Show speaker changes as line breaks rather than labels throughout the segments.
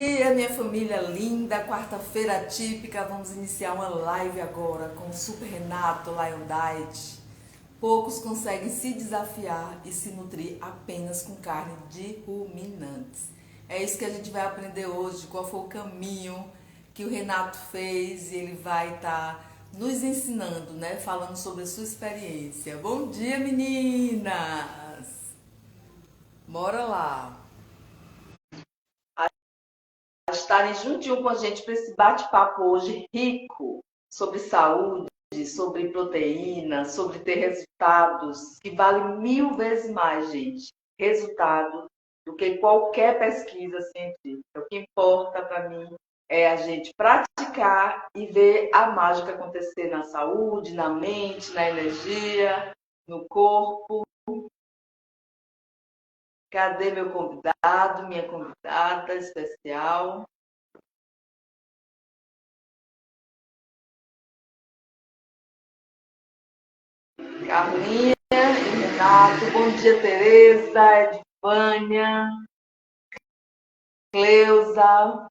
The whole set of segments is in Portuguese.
dia, minha família linda. Quarta-feira típica. Vamos iniciar uma live agora com o Super Renato Lion Diet. Poucos conseguem se desafiar e se nutrir apenas com carne de ruminantes. É isso que a gente vai aprender hoje. Qual foi o caminho que o Renato fez e ele vai estar nos ensinando, né? Falando sobre a sua experiência. Bom dia, meninas! Bora lá! Estarem juntinho com a gente para esse bate-papo hoje rico sobre saúde, sobre proteína, sobre ter resultados que valem 1000 vezes mais, gente, resultado do que qualquer pesquisa científica. O que importa para mim é a gente praticar e ver a mágica acontecer na saúde, na mente, na energia, no corpo. Cadê meu convidado, minha convidada especial? Carlinha e Renato, bom dia, Tereza, Edvânia, Cleusa,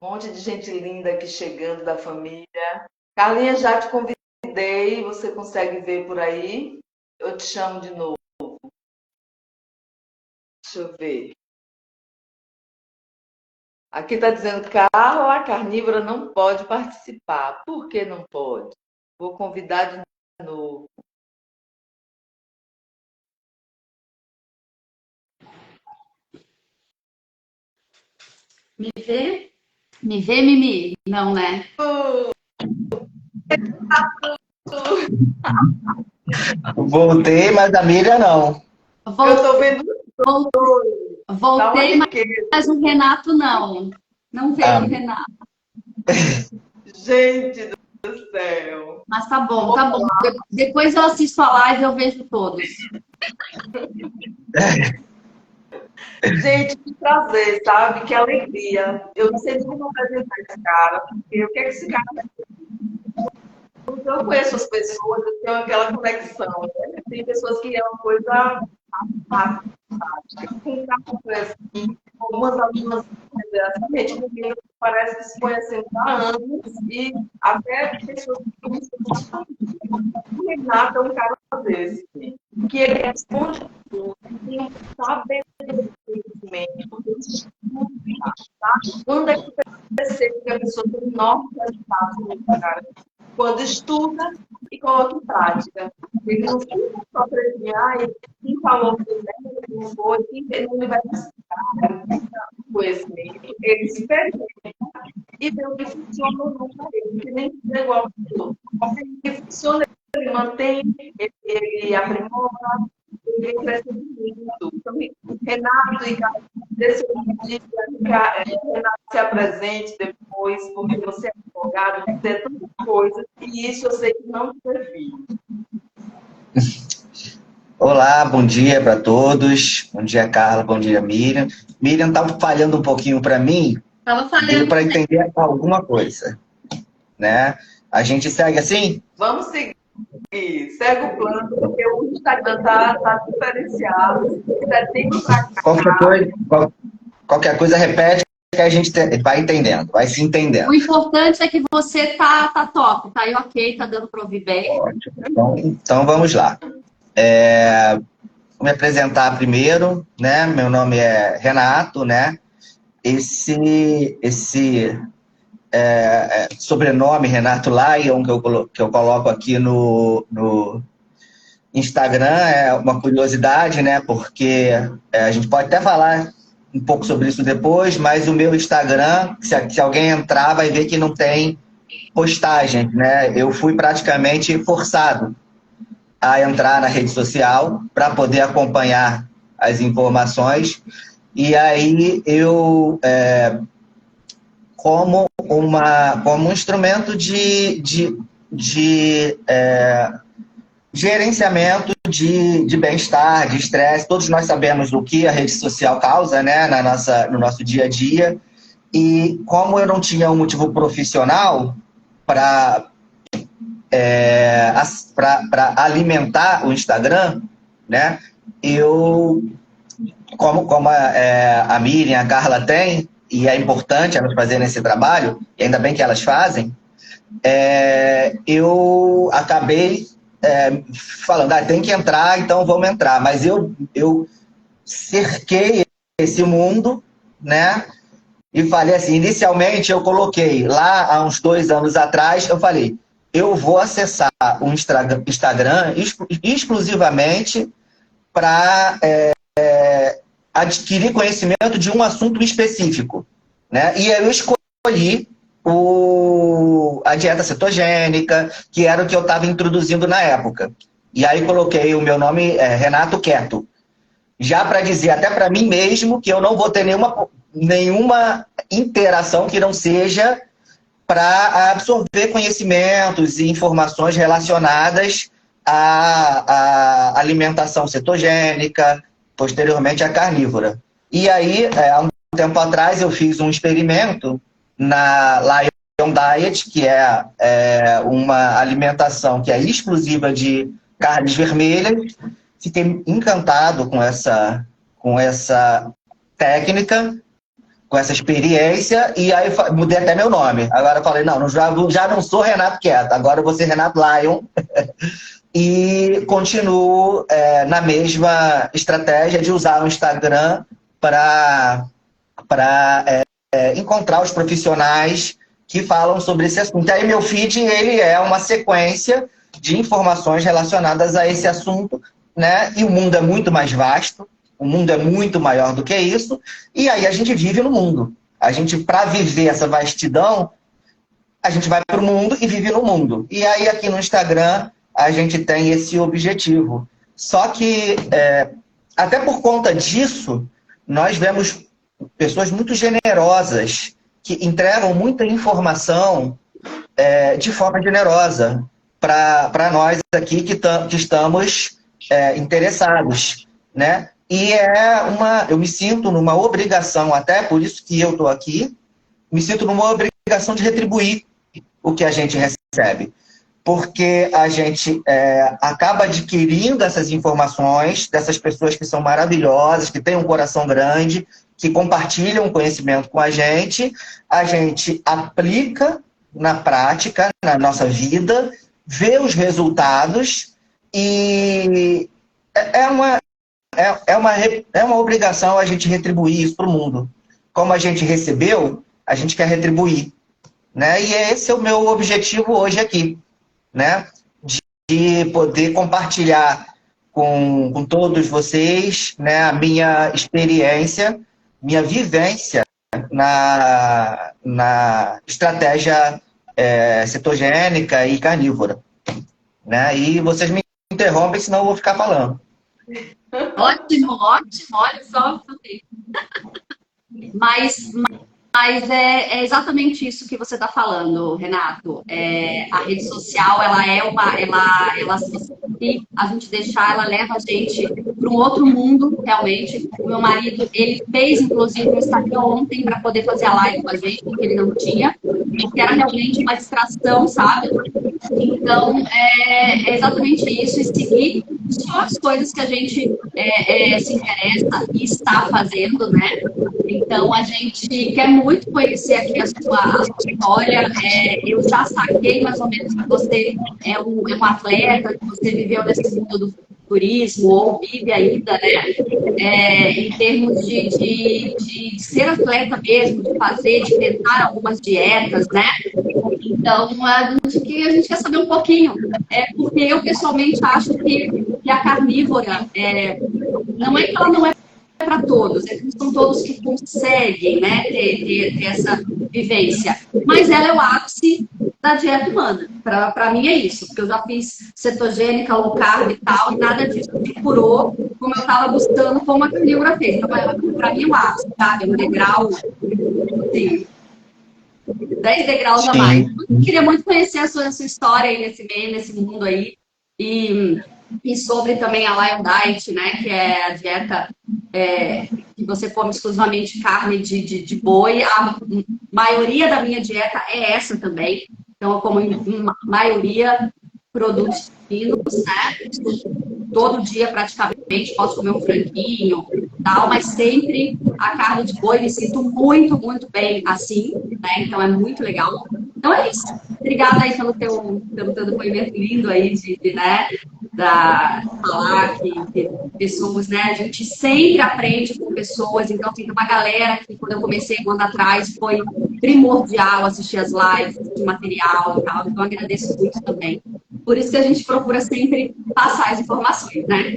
um monte de gente linda aqui chegando da família. Carlinha, já te convidei, você consegue ver por aí? Eu te chamo de novo, deixa eu ver. Aqui está dizendo que a carnívora não pode participar. Por que não pode? Vou convidar de novo.
Me vê? Me vê, Mimi? Não, né?
Voltei, mas a Miriam não.
Eu
Vol-
estou vendo
vol-
dois. Dá uma
Voltei,
riqueza.
mas o Renato não. Não
Ah,
veio o Renato.
Gente do céu.
Mas tá bom, tá bom. Depois eu assisto a live e eu vejo todos.
Gente, que prazer, sabe? Que alegria. Eu não sei como apresentar esse cara, porque o que é que esse cara. Eu conheço as pessoas, eu tenho aquela conexão. Né? Tem pessoas que é uma coisa fantástica. Quem está assim, algumas alunas, exatamente, comigo, parece que se conhecendo há anos, e até pessoas que o Renato é um cara desse, que ele responde tudo, tem um saber conhecimento, tá? Quando é que você percebe que a pessoa tem enormes resultados no cara? Quando estuda e coloca em prática. Ele não fica só preso, quem falou que não foi, quem não vai buscar conhecimento, ele experimenta e vê o que funciona ou não para ele, que nem é igual para o outro. O que funciona, ele mantém, ele aprimora, ele cresce muito. Então, Renato e Carlos, desse dia, Renato se apresente depois, porque você é advogado, você é tanta coisa, e isso eu sei que não te serviu.
olá, bom dia para todos. Bom dia, Carla. Bom dia, Miriam. Miriam tá falhando um pouquinho para mim.
Tava
Deu
falhando.
para entender alguma coisa, né? A gente segue assim?
Vamos seguir, segue o plano, porque o Instagram está diferenciado, setembro para
Qualquer
cá.
coisa, qualquer coisa repete que a gente vai entendendo, vai se
O
entendendo.
importante é que você tá top, tá aí ok, tá dando para ouvir bem.
Ótimo. Então vamos lá. Vou me apresentar primeiro, né? Meu nome é Renato, né? Esse sobrenome Renato Lyon, que eu coloco aqui no Instagram, é uma curiosidade, né? Porque a gente pode até falar um pouco sobre isso depois, mas o meu Instagram, se alguém entrar, vai ver que não tem postagens, né? Eu fui praticamente forçado a entrar na rede social para poder acompanhar as informações. E aí eu, como um instrumento de gerenciamento de bem-estar, de estresse. Todos nós sabemos o que a rede social causa, né, no nosso dia a dia. E como eu não tinha um motivo profissional para alimentar o Instagram, né, eu como a Miriam, a Carla tem, e é importante elas fazerem esse trabalho, e ainda bem que elas fazem, eu acabei falando, tem que entrar, então vamos entrar. Mas eu cerquei esse mundo, né? E falei assim, inicialmente eu coloquei, lá há uns 2 anos atrás, eu falei, eu vou acessar o Instagram exclusivamente para adquirir conhecimento de um assunto específico, né? E aí eu escolhi a dieta cetogênica, que era o que eu estava introduzindo na época. E aí coloquei o meu nome, Renato Keto, já para dizer até para mim mesmo que eu não vou ter nenhuma interação que não seja para absorver conhecimentos e informações relacionadas à alimentação cetogênica, posteriormente à carnívora. E aí, há um tempo atrás, eu fiz um experimento na Lion Diet, que é uma alimentação que é exclusiva de carnes vermelhas. Fiquei encantado com essa técnica, com essa experiência, e aí mudei até meu nome. Agora eu falei, não, já não sou Renato Keto, agora eu vou ser Renato Lion. E continuo na mesma estratégia de usar o Instagram para encontrar os profissionais que falam sobre esse assunto. Aí meu feed, ele é uma sequência de informações relacionadas a esse assunto, né? E o mundo é muito mais vasto, o mundo é muito maior do que isso, e aí a gente vive no mundo. A gente, para viver essa vastidão, a gente vai para o mundo e vive no mundo. E aí aqui no Instagram a gente tem esse objetivo. Só que, até por conta disso, nós vemos pessoas muito generosas, que entregam muita informação de forma generosa para nós aqui que estamos interessados, né? E eu me sinto numa obrigação, até por isso que eu estou aqui, me sinto numa obrigação de retribuir o que a gente recebe. Porque a gente acaba adquirindo essas informações dessas pessoas que são maravilhosas, que têm um coração grande, que compartilham conhecimento com a gente aplica na prática, na nossa vida, vê os resultados e é uma obrigação a gente retribuir isso para o mundo. Como a gente recebeu, a gente quer retribuir, né? E esse é o meu objetivo hoje aqui, né? De poder compartilhar com todos vocês, né, a minha experiência, minha vivência na estratégia cetogênica e carnívora, né? E vocês me interrompem, senão eu vou ficar falando.
Ótimo, ótimo, olha só. Mas é exatamente isso que você está falando, Renato. A rede social, se a gente deixar, ela leva a gente para um outro mundo, realmente. O meu marido, ele fez, inclusive, um Instagram ontem para poder fazer a live com a gente, porque ele não tinha, porque era realmente uma distração, sabe? Então, é exatamente isso, e seguir só as coisas que a gente se interessa e está fazendo, né? Então, a gente quer muito conhecer aqui a sua história. Eu já saquei mais ou menos que você é um atleta, que você viveu nesse mundo do turismo, ou vive ainda, né? Em termos de ser atleta mesmo, de tentar algumas dietas, né? Então, a gente quer saber um pouquinho. Porque eu, pessoalmente, acho que a carnívora, não é que ela não é para todos, são todos que conseguem, né, ter essa vivência. Mas ela é o ápice da dieta humana. Para mim é isso, porque eu já fiz cetogênica, low carb e tal, e nada disso me curou como eu estava buscando, como a carnívora fez. Então, para mim é o ápice, sabe? Um degrau, assim, 10 degraus a mais. Eu queria muito conhecer a sua história aí nesse meio, nesse mundo aí. E sobre também a Lion Diet, né? Que é a dieta que você come exclusivamente carne de boi. A maioria da minha dieta é essa também. Então, eu como em maioria produtos finos, né? Todo dia praticamente posso comer um franguinho, tal, mas sempre a carne de boi, me sinto muito, muito bem assim, né? Então é muito legal. Então é isso. Obrigada aí pelo teu depoimento lindo aí né, falar que pessoas, né? A gente sempre aprende com pessoas, então tem uma galera que quando eu comecei um ano atrás foi primordial assistir as lives, assistir material e tal, então eu agradeço muito também. Por isso que a gente procura sempre passar as informações, né?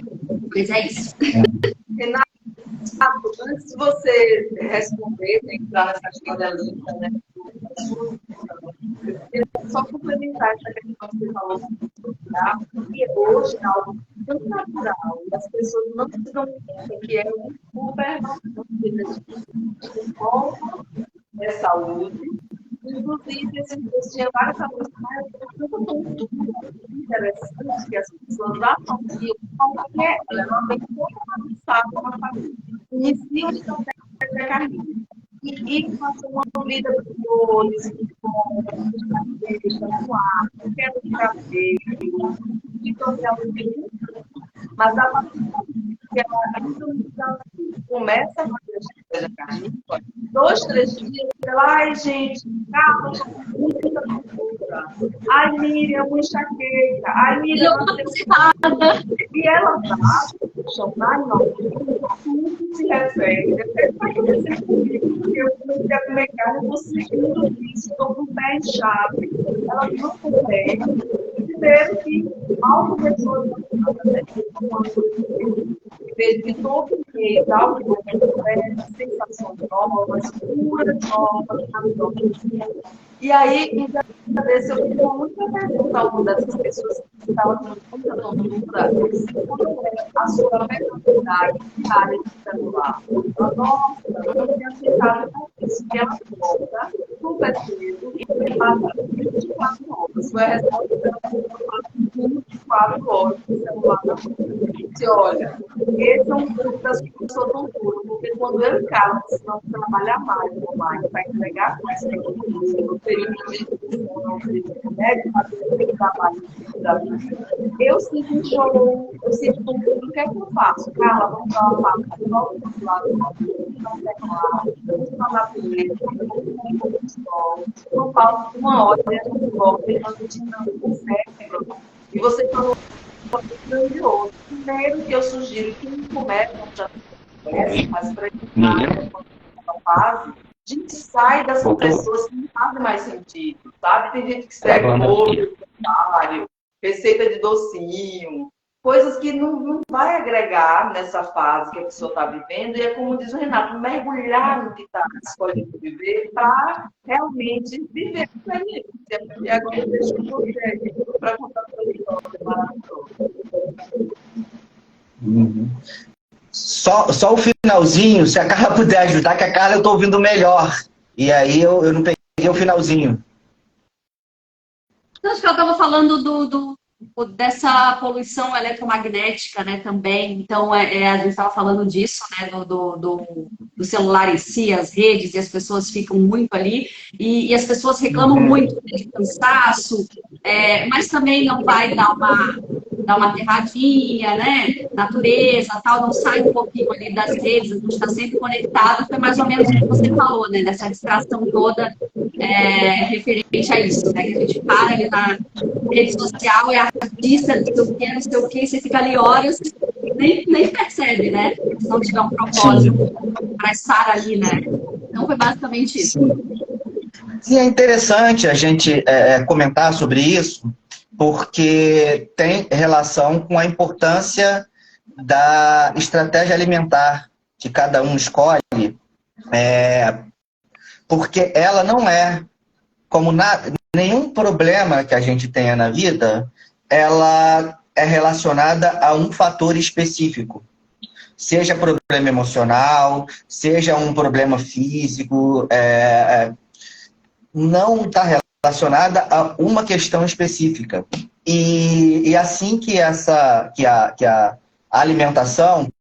Mas é isso.
Renato, antes de você responder, entrar nessa questão da lista, né? Eu queria só complementar essa questão que você falou que hoje é algo tão natural, e as pessoas não se dão conta que é um super de saúde. Inclusive, eu tinha várias alunos muito interessante que as pessoas associam qualquer elemento avançado com a família. Inicia de da carreira. E passou uma vida de flores, com queda de cabelo, de tocar o tempo. Mas a partir que ela começa a fazer a carne, 2, 3 dias, ela, ai, gente, calma, muita cultura. Ai, Miriam, uma enxaqueca. Ai, Miriam, e ela vai chamar tudo se refere. Depois vai acontecer comigo, porque eu comecei a comer carne, eu vou sentindo isso, estou com o pé inchado. Ela não consegue. Primeiro que mal começou de todo mês, algo sensações novas, curas novas. E aí, muitas vezes, eu fico muita pergunta a uma dessas pessoas que estavam tendo muita tontura, quando é a sua mentalidade diária de celular. Nossa, eu não tinha aceitado isso, que ela volta super cedo e passa 24 horas. Foi a resposta dela, 24 horas no celular da mão. Você olha, esse é um pouco da sua tontura, porque quando eu encaro, se não trabalhar mais online para entregar coisas no período de no período de médio, fazer trabalho da vida, eu sinto um show, eu sinto tontura, o que é que eu faço? Carla, vamos dar uma parte, volta do lado, não tem lá, vamos falar com ele, não falta uma hora dentro do golpe, a gente não consegue. E você falou grandioso. Primeiro que eu sugiro que não começam já mas para evitar a fase, a gente sai das pessoas que não fazem mais sentido, sabe? Tem gente que segue bolo, receita de docinho, coisas que não vai agregar nessa fase que a pessoa está vivendo, e é como diz o Renato, mergulhar no que está escolhendo viver para realmente viver com a experiência. E agora eu deixo você para contar para a história maravilhosa.
Só o finalzinho, se a Carla puder ajudar, que a Carla eu estou ouvindo melhor. E aí eu não peguei o finalzinho.
Acho que ela estava falando dessa poluição eletromagnética, né, também. Então, a gente estava falando disso, né, do celular em si, as redes, e as pessoas ficam muito ali, e as pessoas reclamam muito de cansaço, mas também não vai dar uma aterradinha, né, natureza, tal, não sai um pouquinho ali das redes, a gente está sempre conectado, foi mais ou menos o que você falou, né, dessa distração toda referente a isso, né, que a gente para ali na rede social, é artista, não sei o que, você fica ali horas e nem percebe, né? Se não tiver um propósito para estar ali, né? Então foi basicamente isso.
E é interessante a gente comentar sobre isso, porque tem relação com a importância da estratégia alimentar que cada um escolhe, porque ela não é como nenhum problema que a gente tenha na vida, ela é relacionada a um fator específico. Seja problema emocional, seja um problema físico, não está relacionada a uma questão específica. E assim que a alimentação,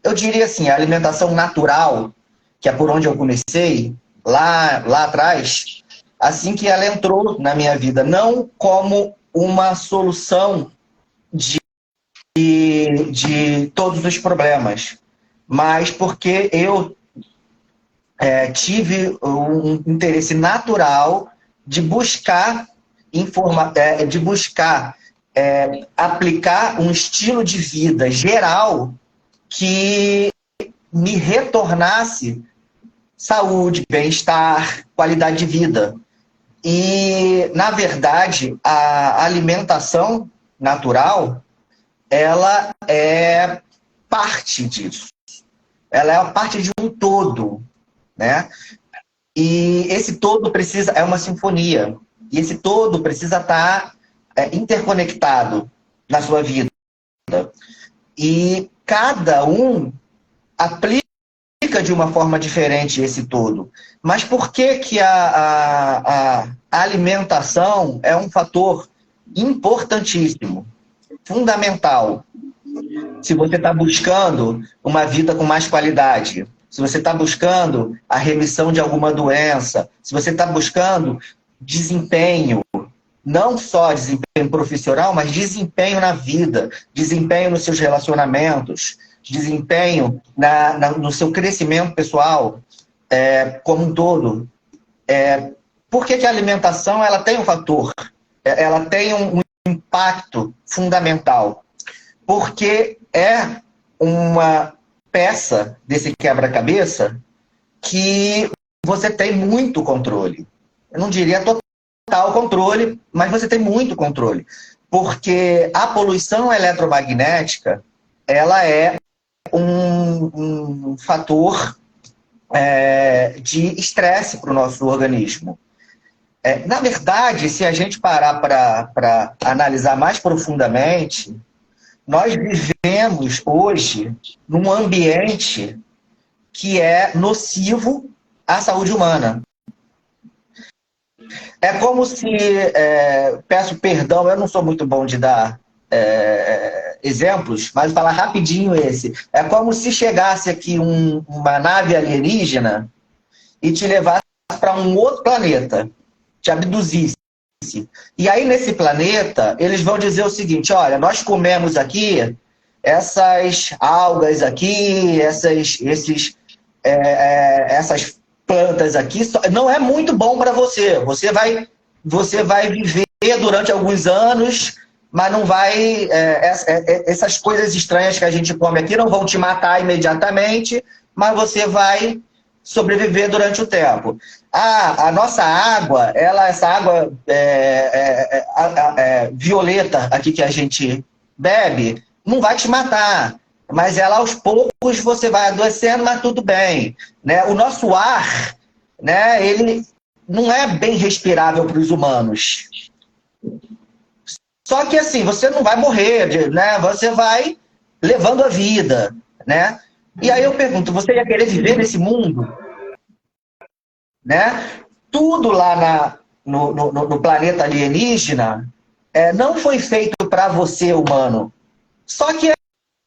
eu diria assim, a alimentação natural, que é por onde eu comecei, lá atrás, assim que ela entrou na minha vida, não como uma solução de todos os problemas, mas porque eu tive um interesse natural de buscar aplicar um estilo de vida geral que me retornasse saúde, bem-estar, qualidade de vida. E, na verdade, a alimentação natural, ela é parte disso. Ela é parte de um todo, né? E esse todo é uma sinfonia. E esse todo precisa estar interconectado na sua vida. E cada um aplica de uma forma diferente esse todo. Mas por que a alimentação é um fator importantíssimo, fundamental? Se você está buscando uma vida com mais qualidade, se você está buscando a remissão de alguma doença, se você está buscando desempenho, não só desempenho profissional, mas desempenho na vida, desempenho nos seus relacionamentos, desempenho no seu crescimento pessoal, como um todo. Por que a alimentação ela tem um fator? Ela tem um impacto fundamental. Porque é uma peça desse quebra-cabeça que você tem muito controle. Eu não diria total controle, mas você tem muito controle. Porque a poluição eletromagnética, ela é um fator de estresse para o nosso organismo. Na verdade, se a gente parar para analisar mais profundamente, nós vivemos hoje num ambiente que é nocivo à saúde humana. É como se, peço perdão, eu não sou muito bom de dar exemplos, mas vou falar rapidinho esse. É como se chegasse aqui uma nave alienígena e te levasse para um outro planeta, te abduzisse. E aí, nesse planeta, eles vão dizer o seguinte: olha, nós comemos aqui essas algas aqui, essas plantas aqui, não é muito bom para você. Você vai viver durante alguns anos, mas não vai... essas coisas estranhas que a gente come aqui não vão te matar imediatamente, mas você vai sobreviver durante o tempo. A nossa água, essa água violeta aqui que a gente bebe, não vai te matar. Mas ela, aos poucos, você vai adoecendo, mas tudo bem. Né? O nosso ar, né, ele não é bem respirável para os humanos. Só que assim, você não vai morrer, né? Você vai levando a vida. Né? E aí eu pergunto, você ia querer viver nesse mundo? Né? Tudo lá no planeta alienígena não foi feito para você, humano. Só que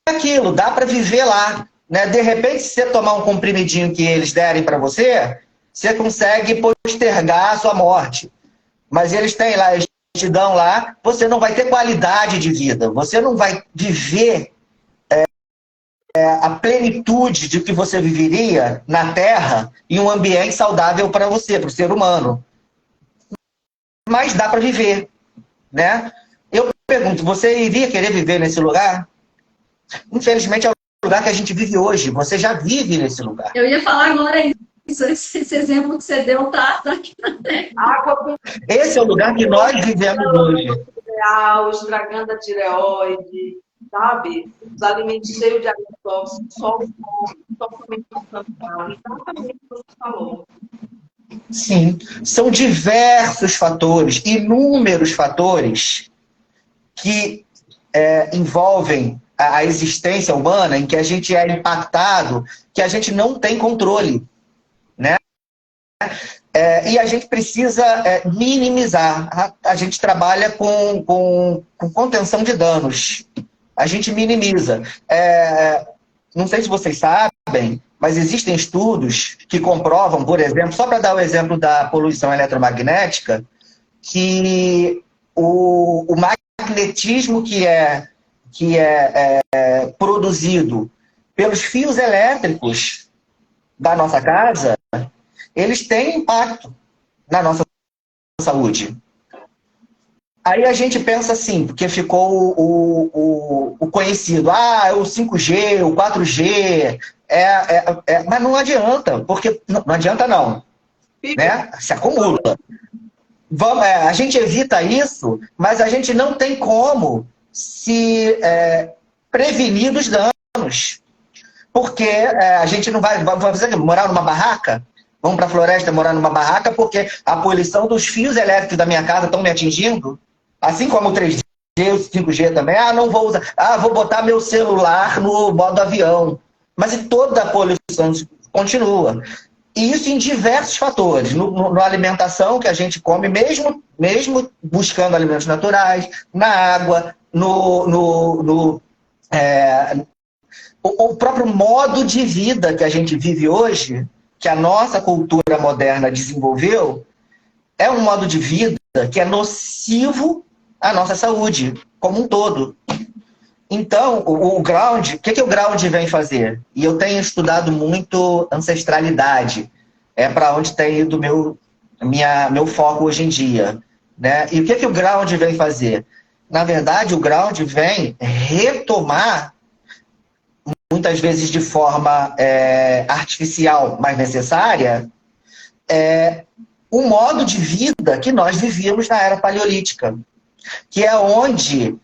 aquilo, dá para viver lá. Né? De repente, se você tomar um comprimidinho que eles derem para você, você consegue postergar a sua morte. Mas eles têm lá, eles te dão lá, você não vai ter qualidade de vida, você não vai viver a plenitude de que você viveria na Terra em um ambiente saudável para você, para o ser humano. Mas dá para viver. Né? Eu pergunto, você iria querer viver nesse lugar? Infelizmente é o lugar que a gente vive hoje. Você já vive nesse lugar.
Eu ia falar agora isso. Esse exemplo que você deu tá aqui na Terra.
Esse é o lugar que nós vivemos hoje.
Estragando a tireoide, sabe? Os alimentos cheios de agrotóxicos, só totalmente instantâneo. Exatamente o que você falou.
Sim. São diversos fatores, inúmeros fatores que envolvem a existência humana, em que a gente é impactado, que a gente não tem controle. Né? E a gente precisa minimizar. A gente trabalha com contenção de danos. A gente minimiza. Não sei se vocês sabem, mas existem estudos que comprovam, por exemplo, só para dar o exemplo da poluição eletromagnética, que o magnetismo que que é produzido pelos fios elétricos da nossa casa, eles têm impacto na nossa saúde. Aí a gente pensa assim, porque ficou o conhecido, o 5G, o 4G, mas não adianta, porque não adianta não, né? Se acumula. A gente evita isso, mas a gente não tem como se prevenir dos danos. Porque a gente não vai fazer, morar numa barraca? Vamos para a floresta morar numa barraca porque a poluição dos fios elétricos da minha casa estão me atingindo? Assim como o 3G, o 5G também. Não vou usar. Vou botar meu celular no modo avião. Mas e toda a poluição continua. E isso em diversos fatores. Na alimentação que a gente come, mesmo buscando alimentos naturais, na água, o próprio modo de vida que a gente vive hoje, que a nossa cultura moderna desenvolveu, é um modo de vida que é nocivo à nossa saúde, como um todo. Então, o ground, o que o ground vem fazer? E eu tenho estudado muito ancestralidade, para onde tem ido meu foco hoje em dia, né? E o que o ground vem fazer? Na verdade, o ground vem retomar, muitas vezes de forma artificial, mas necessária, o modo de vida que nós vivíamos na era paleolítica, que é onde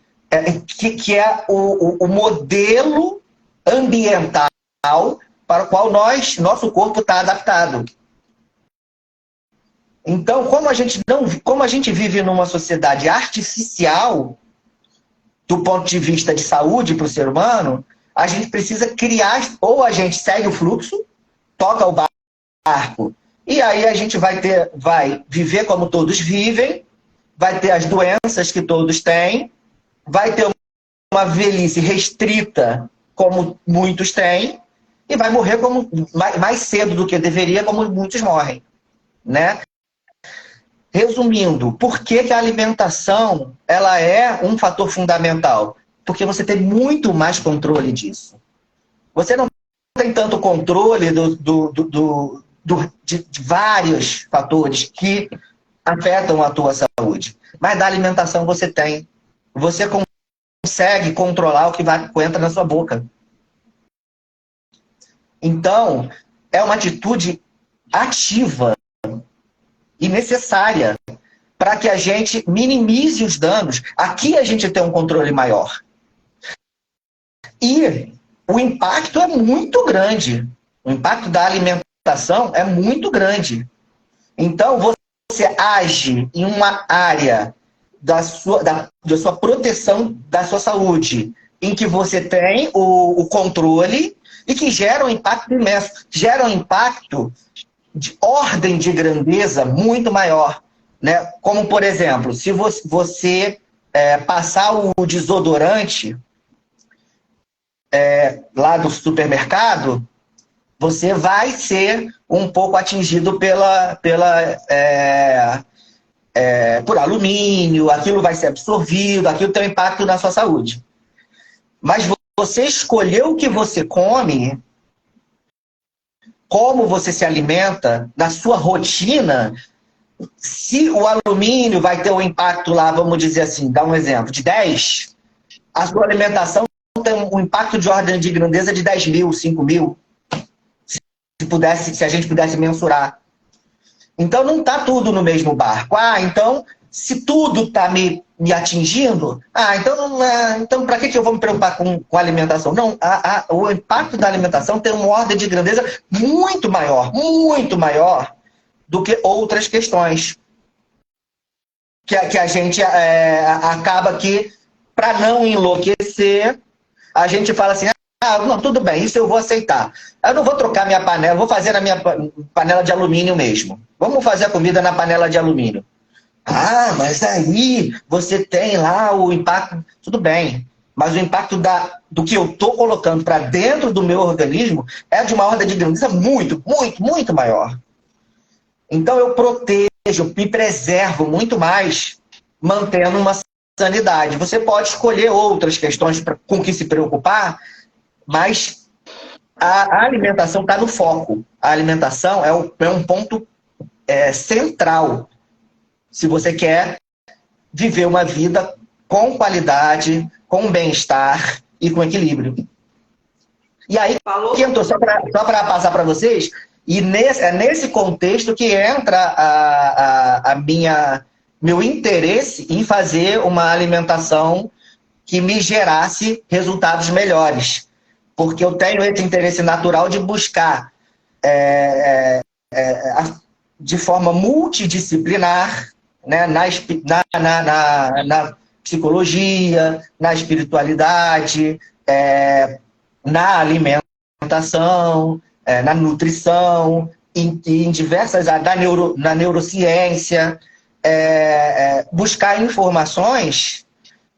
que é o modelo ambiental para o qual nosso corpo está adaptado. Então, como a gente vive numa sociedade artificial, do ponto de vista de saúde para o ser humano, a gente precisa criar, ou a gente segue o fluxo, toca o barco, e aí a gente vai viver como todos vivem, vai ter as doenças que todos têm, vai ter uma velhice restrita, como muitos têm, e vai morrer mais cedo do que deveria, como muitos morrem, né? Resumindo, por que a alimentação ela é um fator fundamental? Porque você tem muito mais controle disso. Você não tem tanto controle de vários fatores que afetam a tua saúde. Mas da alimentação você tem. Você consegue controlar o que entra na sua boca. Então, é uma atitude ativa e necessária para que a gente minimize os danos. Aqui a gente tem um controle maior. E o impacto é muito grande. O impacto da alimentação é muito grande. Então, você age em uma área da sua proteção da sua saúde, em que você tem o controle e que gera um impacto imenso. Gera um impacto de ordem de grandeza muito maior, né? Como, por exemplo, se você passar o desodorante lá do supermercado, você vai ser um pouco atingido por alumínio, aquilo vai ser absorvido, aquilo tem um impacto na sua saúde. Mas você escolheu o que você come, como você se alimenta, na sua rotina, se o alumínio vai ter um impacto lá, vamos dizer assim, dá um exemplo, de 10, a sua alimentação tem um impacto de ordem de grandeza de 10 mil, 5 mil, se a gente pudesse mensurar. Então não está tudo no mesmo barco. Então, se tudo está me atingindo, então para que eu vou me preocupar com a alimentação? Não, o impacto da alimentação tem uma ordem de grandeza muito maior do que outras questões. Que a gente acaba que, para não enlouquecer, a gente fala assim, não, tudo bem, isso eu vou aceitar. Eu não vou trocar minha panela, vou fazer na minha panela de alumínio mesmo. Vamos fazer a comida na panela de alumínio. Mas aí você tem lá o impacto, tudo bem. Mas o impacto do que eu estou colocando para dentro do meu organismo é de uma ordem de grandeza muito, muito, muito maior. Então eu protejo, me preservo muito mais, mantendo uma sanidade. Você pode escolher outras questões com que se preocupar, mas a alimentação está no foco. A alimentação é um ponto central se você quer viver uma vida com qualidade, com bem-estar e com equilíbrio. E aí, só para passar para vocês, e é nesse contexto que entra meu interesse em fazer uma alimentação que me gerasse resultados melhores. Porque eu tenho esse interesse natural de buscar de forma multidisciplinar, né, na psicologia, na espiritualidade, na alimentação, na nutrição, em diversas áreas, na neurociência, buscar informações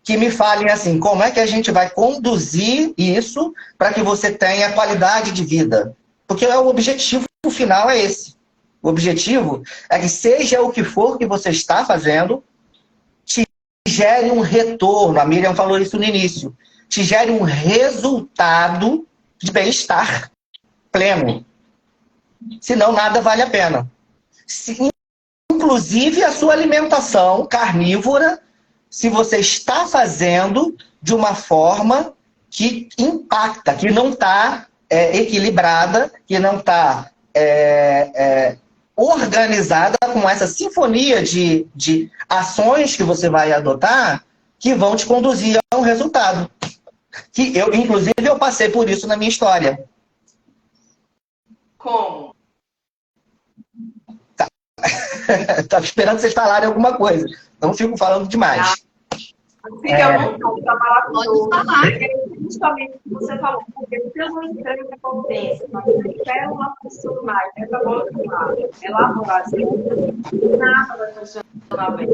que me falem assim, como é que a gente vai conduzir isso para que você tenha qualidade de vida. Porque o objetivo final é esse. O objetivo é que seja o que for que você está fazendo, te gere um retorno. A Miriam falou isso no início. Te gere um resultado de bem-estar pleno. Senão, nada vale a pena. Inclusive, a sua alimentação carnívora, se você está fazendo de uma forma que impacta, que não está equilibrada, que não está organizada com essa sinfonia de ações que você vai adotar que vão te conduzir a um resultado. Que inclusive, eu passei por isso na minha história.
Como?
Estava esperando vocês falarem alguma coisa. Não fico falando demais.
Fique à vontade, tá maravilhoso. Pode falar. Justamente o que você falou, porque se eu não entrego a potência, mas eu quero uma funcionar, metabolizar, elaborar, nada vai funcionar bem.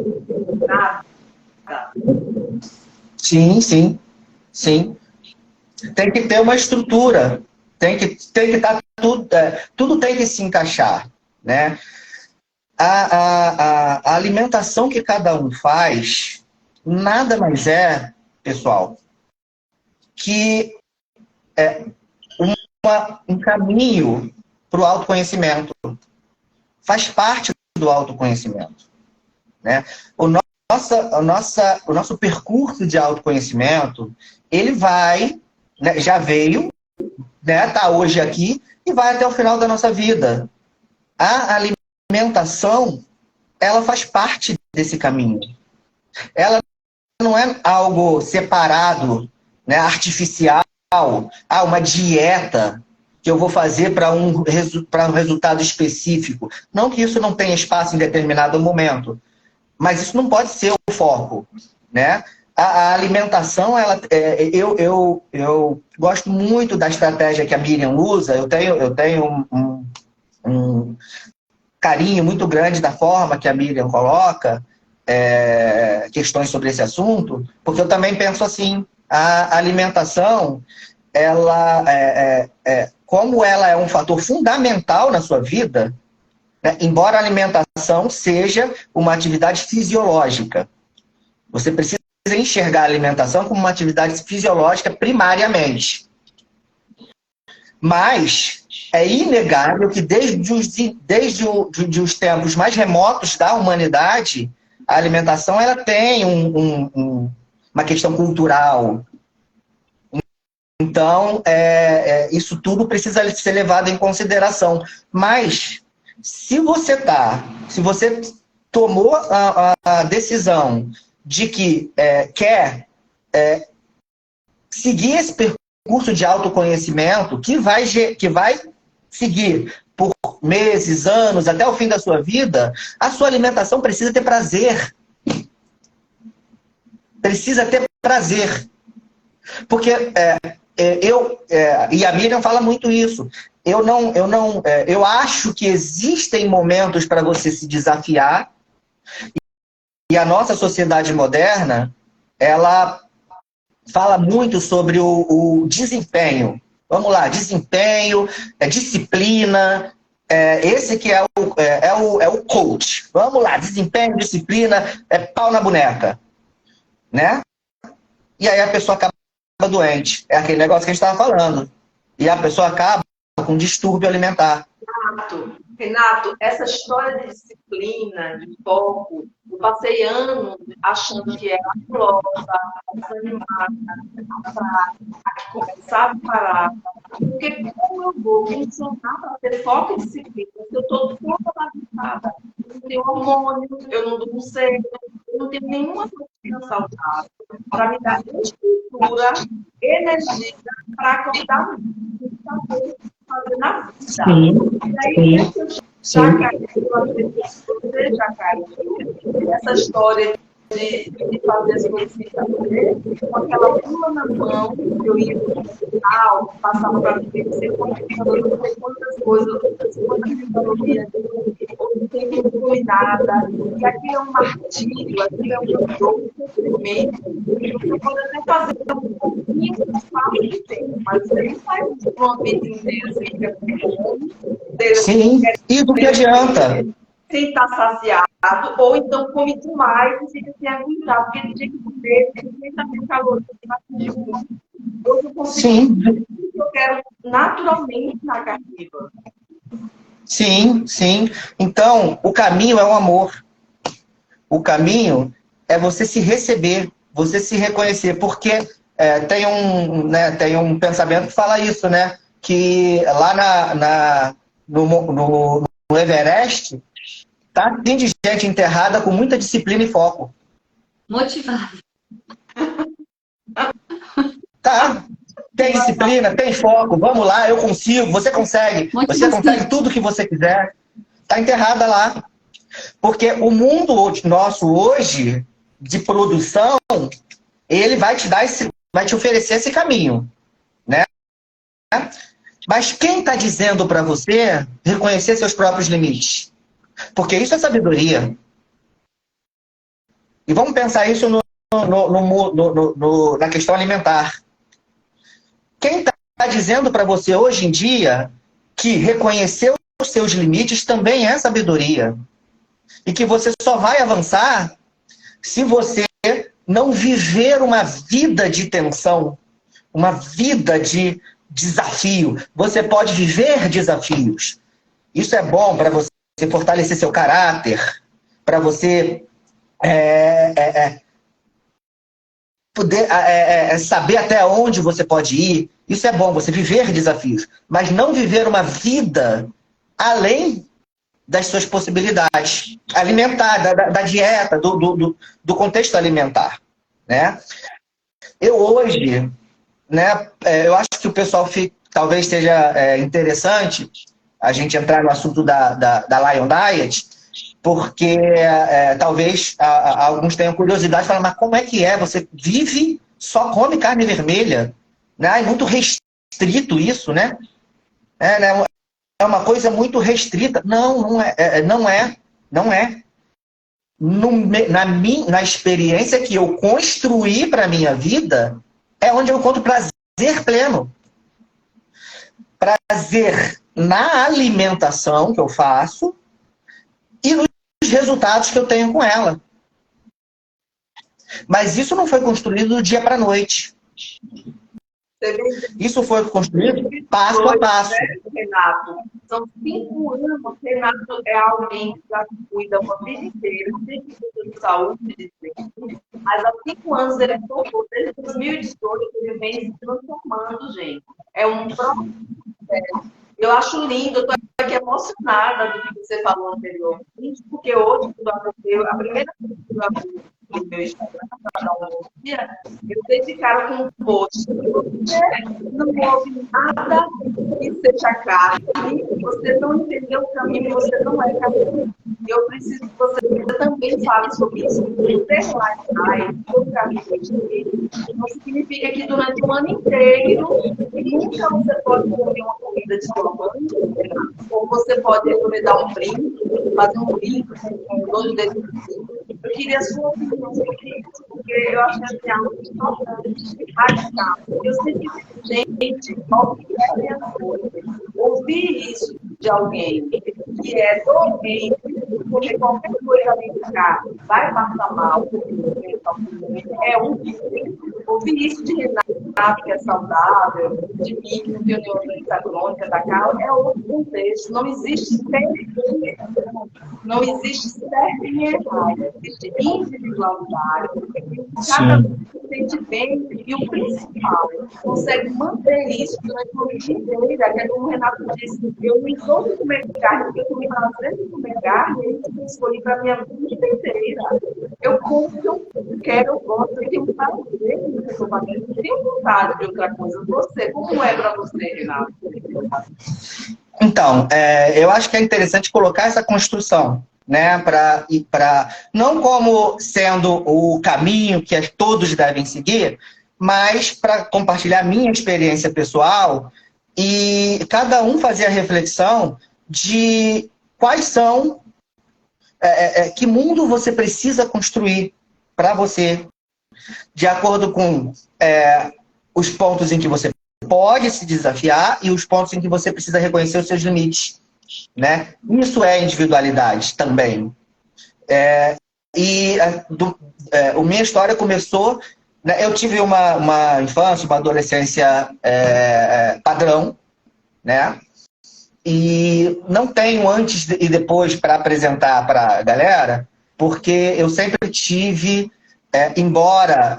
Nada.
Sim, sim. Sim. Tem que ter uma estrutura. Tem que estar tudo tem que se encaixar, né? A alimentação que cada um faz nada mais pessoal, que um caminho para o autoconhecimento. Faz parte do autoconhecimento, né? O nosso percurso de autoconhecimento, ele vai, né, já veio, né, tá hoje aqui e vai até o final da nossa vida. A alimentação, ela faz parte desse caminho. Ela não é algo separado, né, artificial, uma dieta que eu vou fazer para um resultado específico. Não que isso não tenha espaço em determinado momento, mas isso não pode ser o foco, né? A alimentação, eu gosto muito da estratégia que a Miriam usa. Eu tenho um carinho muito grande da forma que a Miriam coloca questões sobre esse assunto, porque eu também penso assim, a alimentação, como ela é um fator fundamental na sua vida, né, embora a alimentação seja uma atividade fisiológica, você precisa enxergar a alimentação como uma atividade fisiológica primariamente. Mas é inegável que desde os tempos mais remotos da humanidade, a alimentação ela tem uma questão cultural. Então, isso tudo precisa ser levado em consideração. Mas, se você tomou a decisão de que quer seguir esse percurso de autoconhecimento, que vai seguir por meses, anos, até o fim da sua vida, a sua alimentação precisa ter prazer. Precisa ter prazer. Porque e a Miriam fala muito isso. Eu acho que existem momentos para você se desafiar, e a nossa sociedade moderna, ela fala muito sobre o desempenho. Vamos lá, desempenho, disciplina, esse que é o coach. Vamos lá, desempenho, disciplina, pau na boneca. né? E aí a pessoa acaba doente. É aquele negócio que a gente estava falando. E a pessoa acaba com distúrbio alimentar.
Renato, essa história de disciplina, de foco, eu passei anos achando que era a desanimada, a que começava a parar. Porque como eu vou funcionar para ter foco e disciplina, se eu estou toda bagunçada, eu não tenho hormônio, eu não durmo cedo, eu não tenho nenhuma rotina saudável para me dar estrutura, energia para acordar fazer na vida.
Sim,
E aí,
sim.
você já caiu essa história de fazer as coisas sem saber, com aquela bula na mão, eu ia no hospital, passava para viver, não sei quantas coisas, quantas calorias, não tem controle nada, e aquilo é um martírio, aquilo é um dor, um sofrimento, você pode até fazer um pouquinho de espaço de tempo, mas você não faz uma vida inteira, você fica com fome,
Sim, e do que adianta?
sem estar saciado, ou então come demais e fica sem aguentar, porque tem que comer 50 mil calorias para atingir o mundo. Hoje eu consigo
Sim,
o que eu quero naturalmente na carnívora.
sim, sim. Então, o caminho é o amor. O caminho é você se receber, você se reconhecer, porque tem um pensamento que fala isso, né? Que lá no Everest tá assim de gente enterrada com muita disciplina e foco.
Motivado.
Tá? Tem disciplina, tem foco, vamos lá, eu consigo, você consegue tudo que você quiser. Tá enterrada lá. Porque o mundo nosso hoje, de produção, ele vai vai te oferecer esse caminho, né? Mas quem está dizendo para você reconhecer seus próprios limites? Porque isso é sabedoria. E vamos pensar isso na questão alimentar. Quem está dizendo para você hoje em dia que reconhecer os seus limites também é sabedoria? E que você só vai avançar se você não viver uma vida de tensão, uma vida de desafio. Você pode viver desafios. Isso é bom para você fortalecer seu caráter, para você poder saber até onde você pode ir. Isso é bom, você viver desafios. Mas não viver uma vida além das suas possibilidades alimentar, da dieta, do contexto alimentar, né? Eu hoje, né, eu acho que o pessoal talvez seja interessante a gente entrar no assunto da Lion Diet, porque talvez alguns tenham curiosidade e falam, mas como é que é? Você vive, só come carne vermelha? Né? É muito restrito isso, né? Né? É uma coisa muito restrita. Não é. Não é. Na experiência que eu construí para a minha vida, é onde eu encontro prazer pleno. Prazer na alimentação que eu faço e nos resultados que eu tenho com ela. Mas isso não foi construído do dia para a noite. Isso foi construído passo a passo.
Renato, são 5 anos. Renato é alguém que já cuida uma vida inteira, sempre de saúde, mas há 5 anos ele focou, desde 2018, ele vem se transformando, gente. É um processo. Eu acho lindo, eu estou aqui emocionada do que você falou anteriormente, porque hoje, a primeira coisa que eu abri no meu Instagram, para dar um bom dia, eu dei de cara com um post. Você não ouve nada que seja carne, você não entendeu o caminho, você não é caminho. Eu preciso que você também fale sobre isso. Ter live, não significa que durante o ano inteiro nunca você pode comer uma comida de sua mãe, ou você pode resolver dar um brinde, fazer um brinde com 2 dedos. Eu queria a sua opinião sobre isso, porque eu acho que é algo importante, radical. Eu sempre vejo gente ouvir isso de alguém que é doente, porque qualquer coisa alimentar vai passar mal, é um vício. Ouvir isso de Renato, que é saudável, de mim, que não tem neurose crônica, da Carla, é outro contexto. Não existe certo e errado. Não existe certo e errado. Existe individualidade. Cada um se sente bem e o principal, consegue manter isso durante uma vida inteira, que é como o Renato disse, eu não sou de comer carne, porque eu tenho prazer de comer carne, e eu escolhi para a minha vida inteira. Eu como o que eu quero, eu gosto, eu tenho prazer no que eu estou fazendo, eu tenho vontade de outra coisa. Você, como é para você, Renato?
Então, eu acho que é interessante colocar essa construção, né, não como sendo o caminho que todos devem seguir, mas para compartilhar a minha experiência pessoal e cada um fazer a reflexão de quais são, que mundo você precisa construir para você, de acordo com os pontos em que você pode se desafiar e os pontos em que você precisa reconhecer os seus limites, né? Isso é individualidade também. A minha história começou, né, eu tive uma infância, uma adolescência padrão, né? E não tenho antes e depois para apresentar para a galera, porque eu sempre tive, embora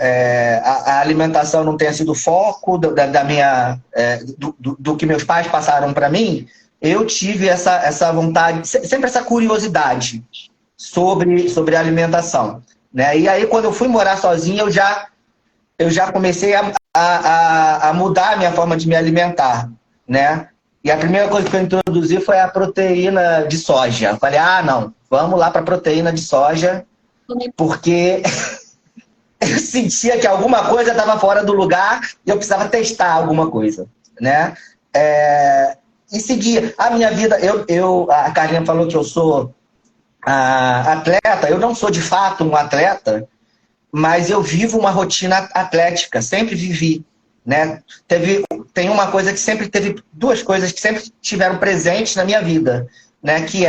a alimentação não tenha sido o foco do que meus pais passaram para mim, eu tive essa vontade, sempre essa curiosidade sobre a alimentação, né? E aí, quando eu fui morar sozinho, eu já comecei a mudar a minha forma de me alimentar, né? E a primeira coisa que eu introduzi foi a proteína de soja. Eu falei, não, vamos lá para a proteína de soja, porque eu sentia que alguma coisa estava fora do lugar e eu precisava testar alguma coisa, né? E seguir a minha vida. A Carlinha falou que eu sou atleta. Eu não sou de fato um atleta, mas eu vivo uma rotina atlética, sempre vivi, né? Tem uma coisa que sempre teve, duas coisas que sempre estiveram presentes na minha vida, né? Que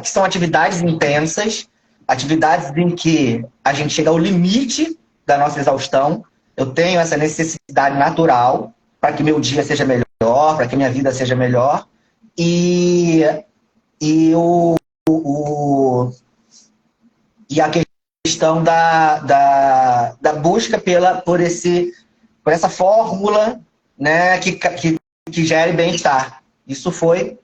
são atividades intensas, atividades em que a gente chega ao limite da nossa exaustão. Eu tenho essa necessidade natural para que meu dia seja melhor, para que minha vida seja melhor. E a questão da busca por essa fórmula, né, que gere bem-estar. Isso foi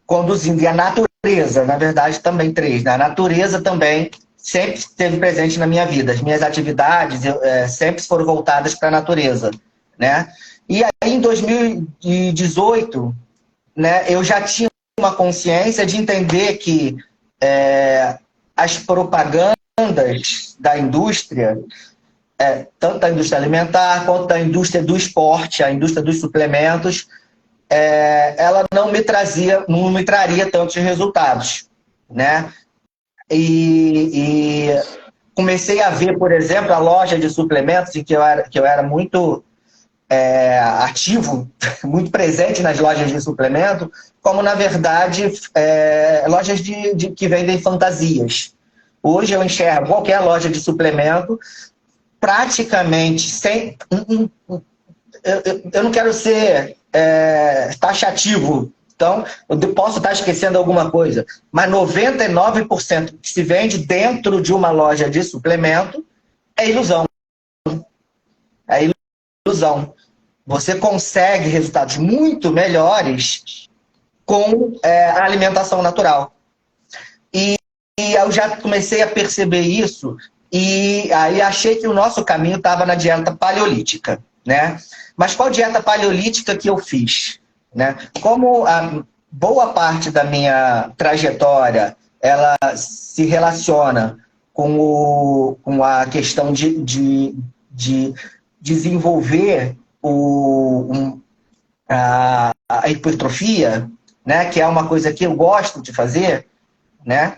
conduzindo. E a natureza, na verdade, também três. Né? A natureza também sempre esteve presente na minha vida. As minhas atividades sempre foram voltadas para a natureza. Né? E aí, em 2018, né, eu já tinha uma consciência de entender que as propagandas da indústria, tanto da indústria alimentar quanto da indústria do esporte, a indústria dos suplementos, ela não me traria tantos resultados, né? E comecei a ver, por exemplo, a loja de suplementos, em que eu era muito ativo, muito presente nas lojas de suplemento, como, na verdade, lojas que vendem fantasias. Hoje eu enxergo qualquer loja de suplemento praticamente sem... Eu não quero ser taxativo, então eu posso estar esquecendo alguma coisa, mas 99% que se vende dentro de uma loja de suplemento é ilusão. É ilusão. Você consegue resultados muito melhores com a alimentação natural. E eu já comecei a perceber isso, e aí achei que o nosso caminho estava na dieta paleolítica, né? Mas qual dieta paleolítica que eu fiz? Né? Como a boa parte da minha trajetória ela se relaciona com a questão de desenvolver a hipertrofia, né? Que é uma coisa que eu gosto de fazer, né?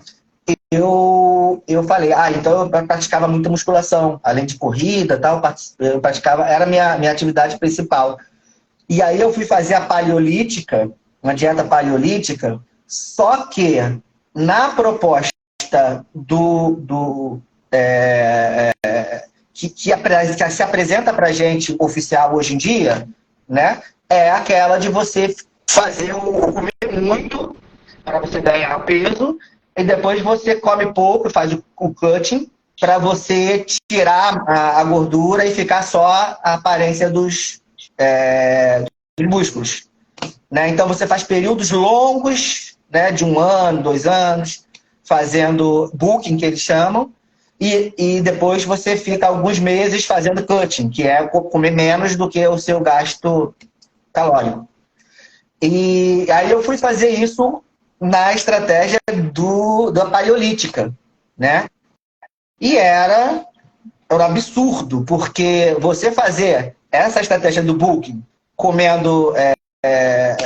Eu falei, então eu praticava muita musculação, além de corrida, tal, eu praticava, era a minha atividade principal. E aí eu fui fazer a paleolítica, uma dieta paleolítica, só que na proposta que se apresenta para a gente oficial hoje em dia, né, é aquela de você fazer comer muito para você ganhar peso e depois você come pouco, faz o cutting para você tirar a gordura e ficar só a aparência dos músculos. Né? Então você faz períodos longos, né, de 1 ano, 2 anos, fazendo bulking, que eles chamam, e depois você fica alguns meses fazendo cutting, que é comer menos do que o seu gasto calórico. E aí eu fui fazer isso na estratégia da paleolítica, né? E era um absurdo, porque você fazer essa estratégia do bulking comendo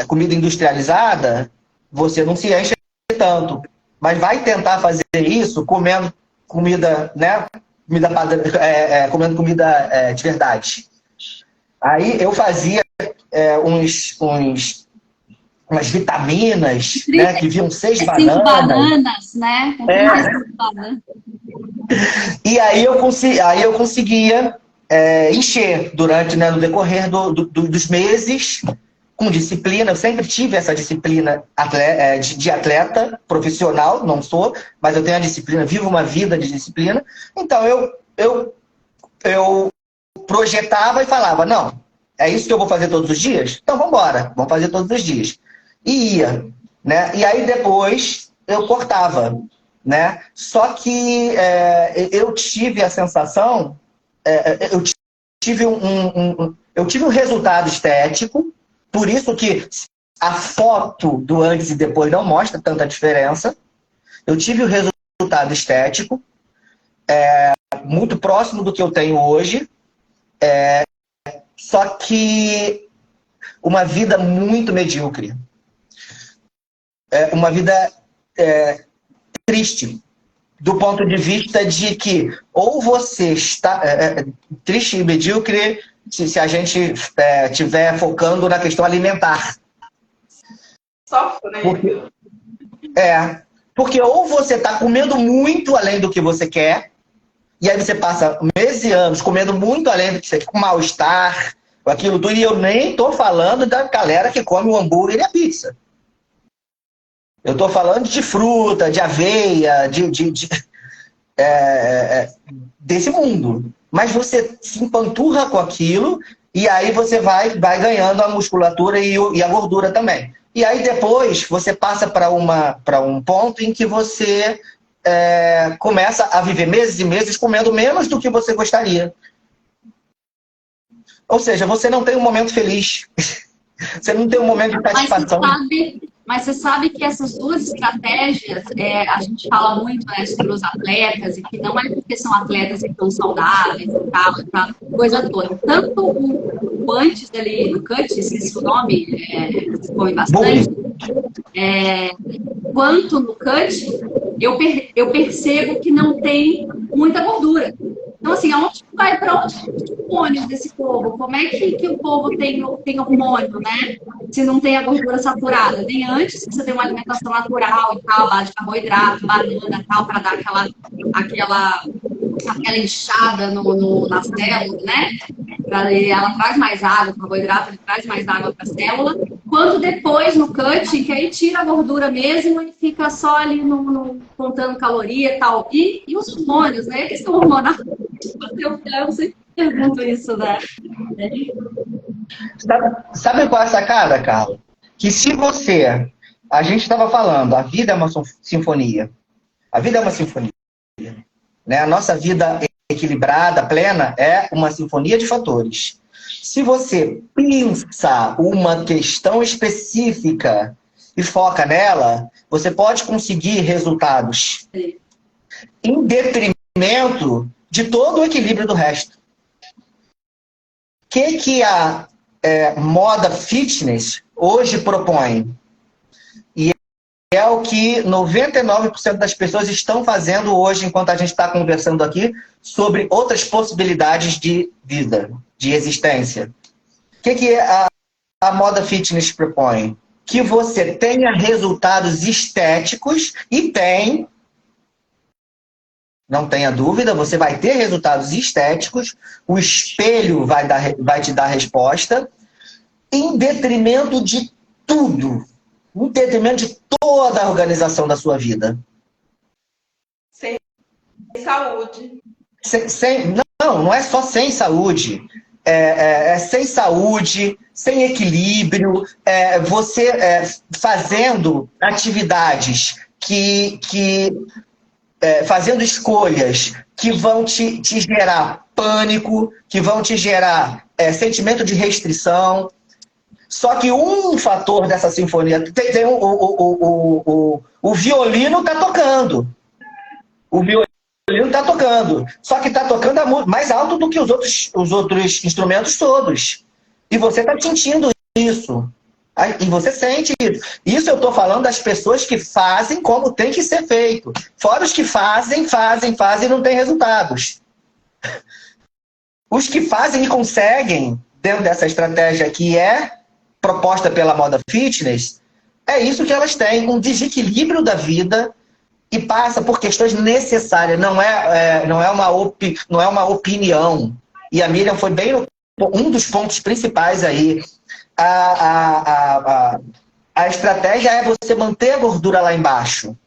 comida industrializada, você não se enche tanto. Mas vai tentar fazer isso comendo comida, né? Comendo comida de verdade. Aí eu fazia umas vitaminas, né? Que vinham 6 bananas.
5 bananas, né?
E aí eu conseguia encher durante, né, no decorrer dos meses, com disciplina. Eu sempre tive essa disciplina de atleta profissional, não sou, mas eu tenho a disciplina, vivo uma vida de disciplina. Então eu projetava e falava, não, é isso que eu vou fazer todos os dias? Então vamos embora, vamos fazer todos os dias. E ia, né? E aí depois eu cortava, né? Só que eu tive a sensação, eu tive um resultado estético. Por isso que a foto do antes e depois não mostra tanta diferença. Eu tive o resultado estético muito próximo do que eu tenho hoje, só que uma vida muito medíocre. Uma vida triste, do ponto de vista de que ou você está triste e medíocre se a gente estiver focando na questão alimentar.
Sofre, né?
Porque ou você está comendo muito além do que você quer, e aí você passa meses e anos comendo muito além do que você quer, com mal-estar, com aquilo tudo, e eu nem estou falando da galera que come o hambúrguer e a pizza. Eu estou falando de fruta, de aveia, desse mundo. Mas você se empanturra com aquilo e aí você vai ganhando a musculatura e a gordura também. E aí depois você passa para um ponto em que você começa a viver meses e meses comendo menos do que você gostaria. Ou seja, você não tem um momento feliz. Você não tem um momento de satisfação.
Mas você sabe que essas duas estratégias, a gente fala muito, né, sobre os atletas, e que não é porque são atletas que estão saudáveis e tal, coisa toda. Tanto o antes ali do cut, esqueci o nome, se come bastante, quanto no cut, eu percebo que não tem muita gordura. Então, assim, para onde os hormônios desse povo? Como é que o povo tem hormônio, né? Se não tem a gordura saturada. Nem antes que você tem uma alimentação natural e tal, base de carboidrato, banana e tal, para dar aquela inchada na célula, né? Ela traz mais água, o carboidrato ele traz mais água para a célula. Quando depois, no cutting, que aí tira a gordura mesmo e fica só ali contando caloria e tal. E os hormônios, né? Eles estão hormonais. Eu sempre pergunto isso, né?
Sabe qual é a sacada, Carla? Que se você... A gente estava falando, a vida é uma sinfonia. A vida é uma sinfonia. Né? A nossa vida equilibrada, plena, é uma sinfonia de fatores. Se você pensa uma questão específica e foca nela, você pode conseguir resultados em detrimento de todo o equilíbrio do resto. O que a moda fitness hoje propõe? E é o que 99% das pessoas estão fazendo hoje, enquanto a gente está conversando aqui, sobre outras possibilidades de vida, de existência. O que a moda fitness propõe? que você tenha resultados estéticos, e tem, não tenha dúvida, você vai ter resultados estéticos, o espelho vai te dar a resposta, em detrimento de tudo, em detrimento de toda a organização da sua vida.
Sem saúde.
Não é só sem saúde. É sem saúde, sem equilíbrio, você fazendo atividades fazendo escolhas que vão te gerar pânico, que vão te gerar sentimento de restrição. Só que um fator dessa sinfonia, o violino está tocando. O violino está tocando. Só que está tocando mais alto do que os outros instrumentos todos. E você está sentindo isso. E você sente isso. Isso eu estou falando das pessoas que fazem como tem que ser feito. Fora os que fazem e não tem resultados. Os que fazem e conseguem, dentro dessa estratégia que é proposta pela moda fitness, é isso que elas têm, um desequilíbrio da vida e passa por questões necessárias, não é uma opinião. E a Miriam foi bem um dos pontos principais aí. A estratégia é você manter a gordura lá embaixo.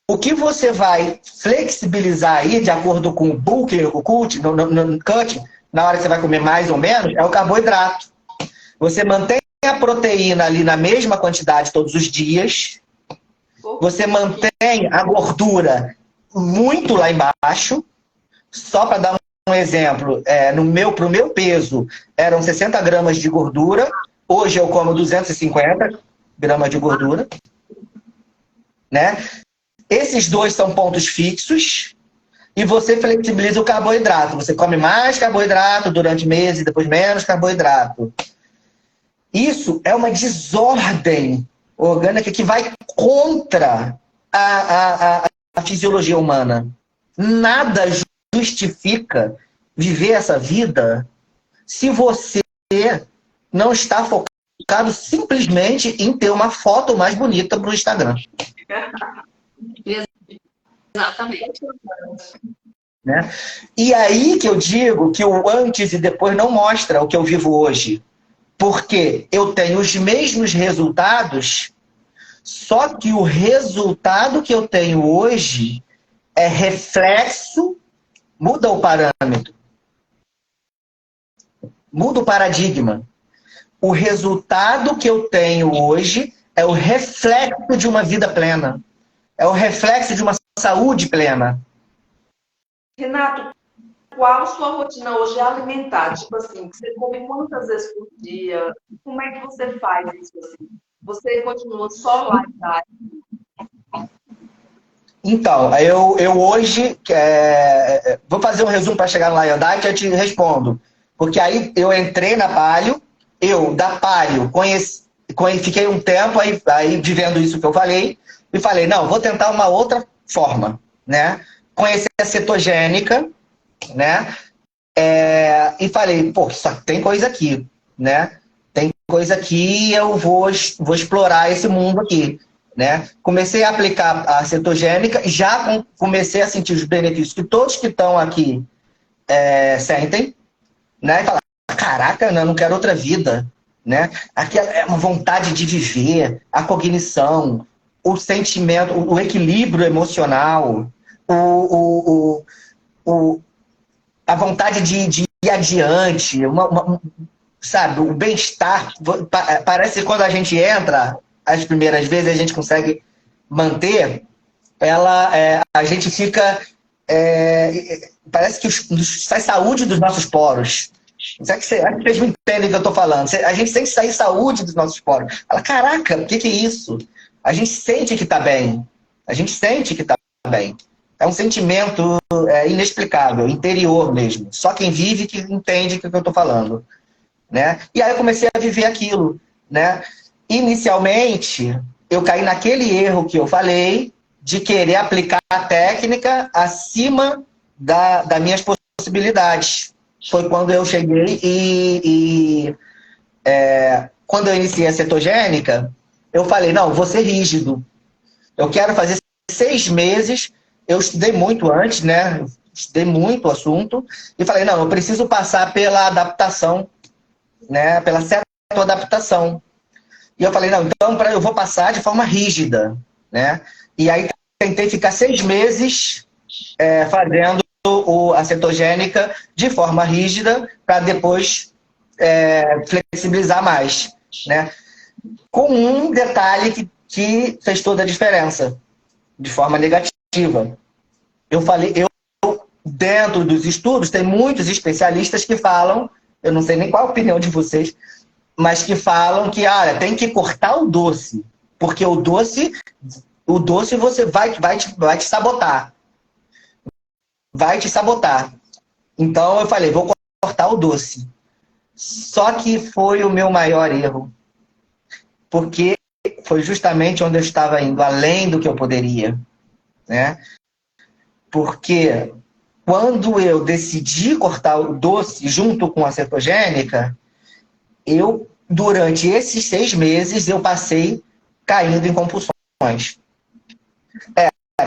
O que você vai flexibilizar aí, de acordo com o bulking, o cutting, na hora que você vai comer mais ou menos, é o carboidrato. Você mantém a proteína ali na mesma quantidade todos os dias. Você mantém a gordura muito lá embaixo. Só para dar um exemplo, pro meu peso, eram 60 gramas de gordura. Hoje eu como 250 gramas de gordura. Né? Esses dois são pontos fixos. E você flexibiliza o carboidrato. Você come mais carboidrato durante meses, depois menos carboidrato. Isso é uma desordem orgânica que vai contra a fisiologia humana. Nada justifica viver essa vida se você não está focado simplesmente em ter uma foto mais bonita para o Instagram.
Exatamente.
Né? E aí que eu digo que o antes e depois não mostra o que eu vivo hoje. Porque eu tenho os mesmos resultados, só que o resultado que eu tenho hoje é reflexo, muda o parâmetro, muda o paradigma. O resultado que eu tenho hoje é o reflexo de uma vida plena. É o reflexo de uma saúde plena.
Renato, qual a sua rotina hoje alimentar? Tipo assim, você come quantas vezes por dia? Como é que você faz isso assim? Você continua só lá em casa?
Então, eu hoje vou fazer um resumo para chegar no Lion que eu te respondo. Porque aí eu entrei na Palio, da Palio fiquei um tempo aí vivendo isso que eu falei, e falei, não, vou tentar uma outra forma, né? Conheci a cetogênica, né? E falei, pô, só tem coisa aqui, né? Tem coisa aqui e eu vou explorar esse mundo aqui, né? Comecei a aplicar a cetogênica e já comecei a sentir os benefícios que todos que estão aqui sentem, né? E falar, caraca, eu não quero outra vida, né? Aquela é uma vontade de viver, a cognição, o sentimento, o equilíbrio emocional, a vontade de ir adiante, sabe, o bem-estar. Parece que quando a gente entra, as primeiras vezes a gente consegue manter, a gente fica. Parece que sai saúde dos nossos poros. Acho que vocês me entendem o que eu estou falando. A gente sente sair saúde dos nossos poros. Fala, caraca, o que é isso? A gente sente que está bem. A gente sente que está bem. É um sentimento inexplicável, interior mesmo. Só quem vive que entende o que eu estou falando. Né? E aí eu comecei a viver aquilo. Né? Inicialmente, eu caí naquele erro que eu falei de querer aplicar a técnica acima das minhas possibilidades. Foi quando eu cheguei e quando eu iniciei a cetogênica, eu falei, não, vou ser rígido. Eu quero fazer 6 meses. Eu estudei muito antes, né? Estudei muito o assunto. E falei, não, eu preciso passar pela adaptação, né? Pela cetoadaptação. E eu falei, não, então eu vou passar de forma rígida, né? E aí tentei ficar 6 meses fazendo a cetogênica de forma rígida para depois flexibilizar mais, né? Com um detalhe que fez toda a diferença, de forma negativa. Eu falei, dentro dos estudos, tem muitos especialistas que falam, eu não sei nem qual a opinião de vocês, mas que falam que, olha, tem que cortar o doce, porque o doce você vai te sabotar. Vai te sabotar. Então eu falei, vou cortar o doce. Só que foi o meu maior erro. Porque foi justamente onde eu estava indo, além do que eu poderia, né? Porque quando eu decidi cortar o doce junto com a cetogênica, durante esses 6 meses, eu passei caindo em compulsões.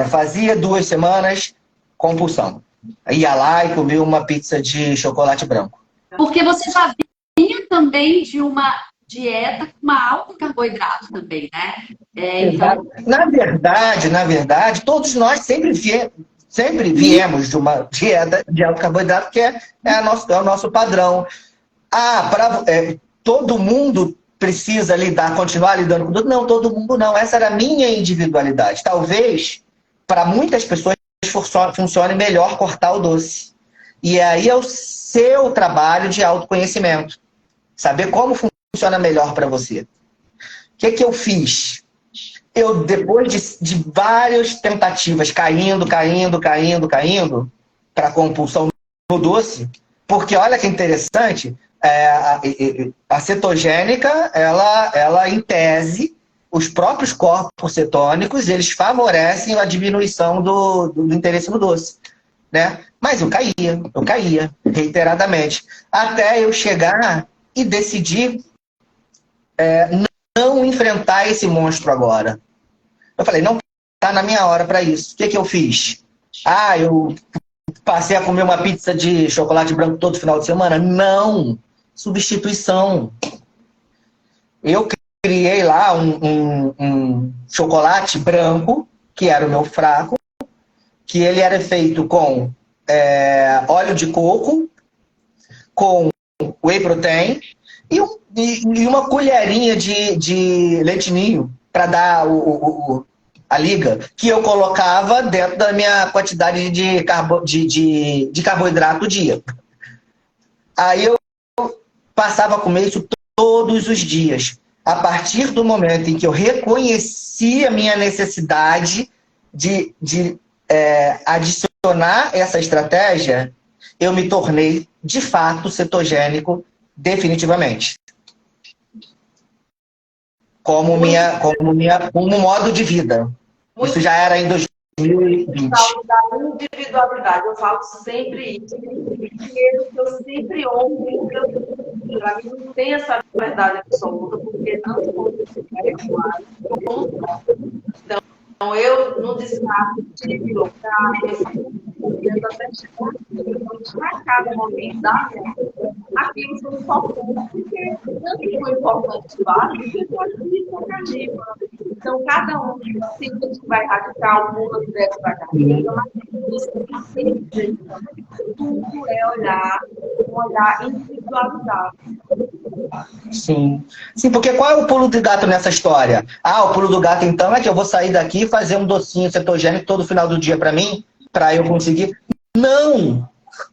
Fazia 2 semanas, compulsão. Ia lá e comia uma pizza de chocolate branco.
Porque você já vinha também de uma dieta com uma alta carboidrato também, né?
Então... Na verdade, todos nós sempre viemos de uma dieta de alto carboidrato, que é o nosso padrão. Todo mundo precisa continuar lidando com tudo? Não, todo mundo não. Essa era a minha individualidade. Talvez, para muitas pessoas, funcione melhor cortar o doce. E aí é o seu trabalho de autoconhecimento. Saber como funciona melhor para você. O que eu fiz? Eu, depois de várias tentativas, caindo para a compulsão no doce, porque olha que interessante, a cetogênica, ela em tese, os próprios corpos cetônicos, eles favorecem a diminuição do interesse no doce, né? Mas eu caía reiteradamente, até eu chegar e decidir não enfrentar esse monstro agora. Eu falei, não está na minha hora para isso. O que eu fiz? Eu passei a comer uma pizza de chocolate branco todo final de semana? Não! Substituição. Eu criei lá um chocolate branco, que era o meu fraco, que ele era feito com óleo de coco, com whey protein e uma colherinha de leite ninho para dar a liga, que eu colocava dentro da minha quantidade de carboidrato do dia. Aí eu passava a comer isso todos os dias. A partir do momento em que eu reconheci a minha necessidade de adicionar essa estratégia, eu me tornei, de fato, cetogênico definitivamente. Como modo de vida. Isso já era em 2020.
Da individualidade, eu falo sempre isso. Primeiro, que eu sempre honro, para mim não tem essa verdade absoluta, porque não então, eu não descarto de local, eu até chegar a cada momento da minha vida, aquilo foi importante, porque tanto foi importante lá, porque foi significativo. Então, cada um sente que vai radical, o mundo dessa carreira, mas sempre tudo é olhar individualizado.
Sim. Sim, porque qual é o pulo do gato nessa história? O pulo do gato, então, é que eu vou sair daqui e fazer um docinho cetogênico todo final do dia para mim, para eu conseguir. Não!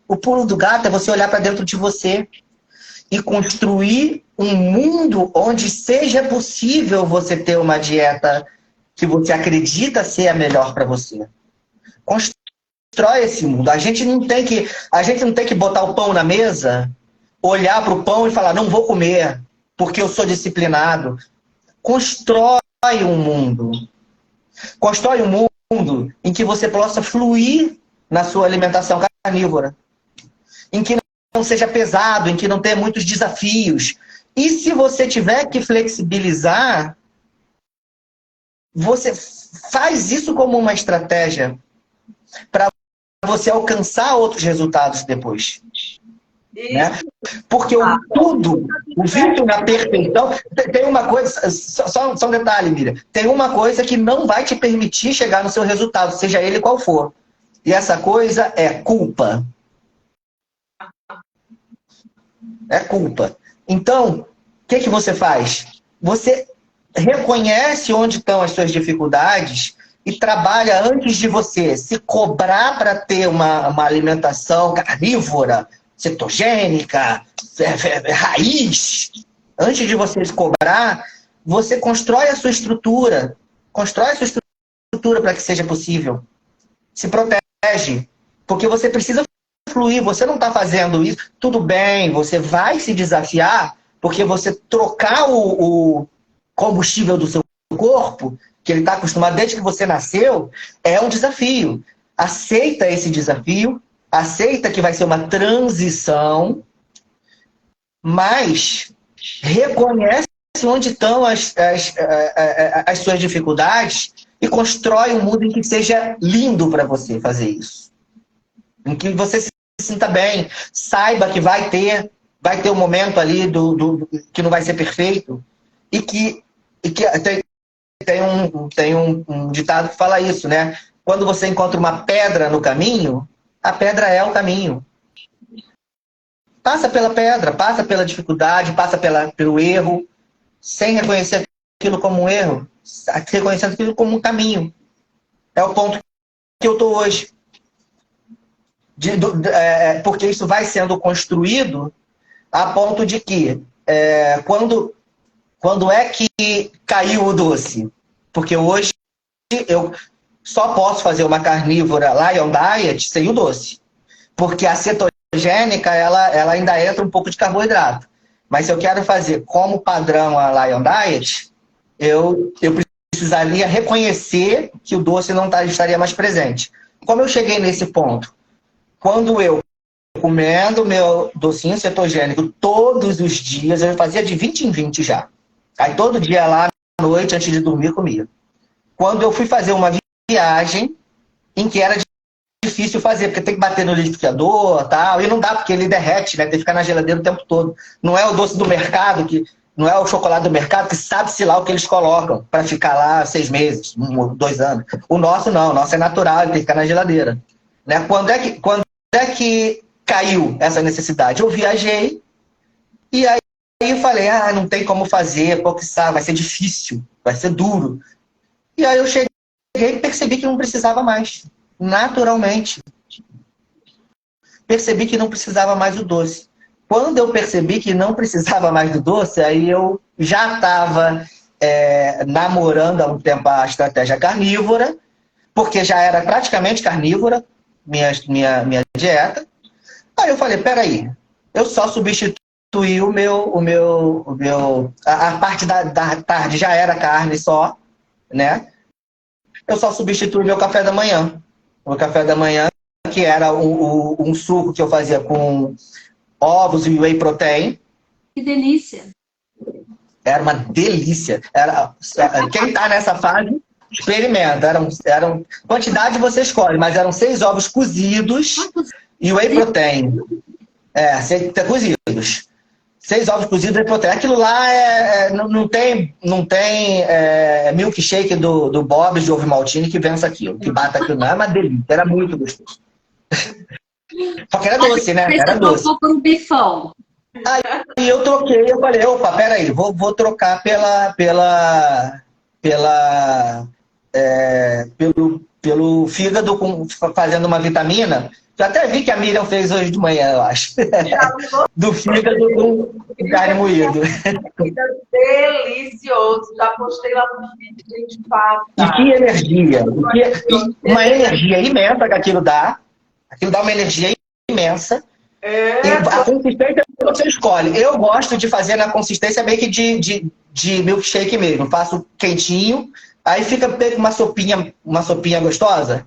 O pulo do gato é você olhar para dentro de você e construir um mundo onde seja possível você ter uma dieta que você acredita ser a melhor para você. Constrói esse mundo. A gente não tem que botar o pão na mesa, olhar para o pão e falar, não vou comer, porque eu sou disciplinado. Constrói um mundo. Constrói um mundo em que você possa fluir na sua alimentação carnívora. Em que não seja pesado, em que não tenha muitos desafios, E se você tiver que flexibilizar, você faz isso como uma estratégia para você alcançar outros resultados depois. Né? Porque o vício na perfeição... Tem uma coisa... Só um detalhe, Miriam. Tem uma coisa que não vai te permitir chegar no seu resultado, seja ele qual for. E essa coisa é culpa. É culpa. Então, o que você faz? Você reconhece onde estão as suas dificuldades e trabalha antes de você se cobrar para ter uma alimentação carnívora, cetogênica, raiz. Antes de você se cobrar, você constrói a sua estrutura. Constrói a sua estrutura para que seja possível. Se protege. Porque você precisa fluir. Você não está fazendo isso. Tudo bem, você vai se desafiar, porque você trocar o combustível do seu corpo, que ele está acostumado desde que você nasceu, é um desafio. Aceita esse desafio, aceita que vai ser uma transição, mas reconhece onde estão as suas dificuldades e constrói um mundo em que seja lindo para você fazer isso. Em que você se sinta bem, saiba que vai ter um momento ali que não vai ser perfeito e que tem um ditado que fala isso, né? Quando você encontra uma pedra no caminho, a pedra é o caminho. Passa pela pedra, passa pela dificuldade, passa pelo erro, sem reconhecer aquilo como um erro, reconhecendo aquilo como um caminho. É o ponto que eu estou hoje. Porque isso vai sendo construído a ponto de que quando é que caiu o doce? Porque hoje eu só posso fazer uma carnívora Lion Diet sem o doce. Porque a cetogênica, ela ainda entra um pouco de carboidrato. Mas se eu quero fazer como padrão a Lion Diet, eu precisaria reconhecer que o doce não estaria mais presente. Como eu cheguei nesse ponto? Quando eu comendo meu docinho cetogênico todos os dias, eu fazia de 20 em 20 já. Aí todo dia lá à noite, antes de dormir, comia. Quando eu fui fazer uma viagem em que era difícil fazer, porque tem que bater no liquidificador e tal, e não dá porque ele derrete, né? Tem que ficar na geladeira o tempo todo. Não é o doce do mercado, não é o chocolate do mercado, que sabe-se lá o que eles colocam para ficar lá 6 meses, 2 anos. O nosso não, o nosso é natural, ele tem que ficar na geladeira. Né? Quando é que caiu essa necessidade? Eu viajei e aí eu falei, não tem como fazer, porque sabe, vai ser difícil, vai ser duro. E aí eu cheguei e percebi que não precisava mais, naturalmente. Percebi que não precisava mais do doce. Quando eu percebi que não precisava mais do doce, aí eu já estava namorando há um tempo a estratégia carnívora, porque já era praticamente carnívora, minha dieta. Aí eu falei, peraí, eu só substituí a parte da tarde já era carne só, né? Eu só substituí meu café da manhã. O café da manhã, que era um suco que eu fazia com ovos e whey protein.
Que delícia!
Era uma delícia. Quem está nessa fase, experimenta. Quantidade você escolhe, mas eram 6 ovos cozidos e whey protein. Cozidos. 6 ovos cozidos e whey protein. Aquilo lá não tem milkshake do Bob's de ovo maltine que vença aquilo, que bata aquilo. Não é uma delícia, era muito gostoso. Só que era doce, né? Era doce.
Você por um bifão.
Aí eu troquei, eu falei, opa, peraí, vou trocar pelo fígado fazendo uma vitamina. Eu até vi que a Miriam fez hoje de manhã, eu acho. Do fígado com carne moída.
Delicioso. Já postei lá no vídeo, gente.
E que energia. Uma energia imensa que aquilo dá. Aquilo dá uma energia imensa. E a consistência você escolhe. Eu gosto de fazer na consistência meio que de milkshake mesmo. Faço quentinho, aí fica uma sopinha gostosa.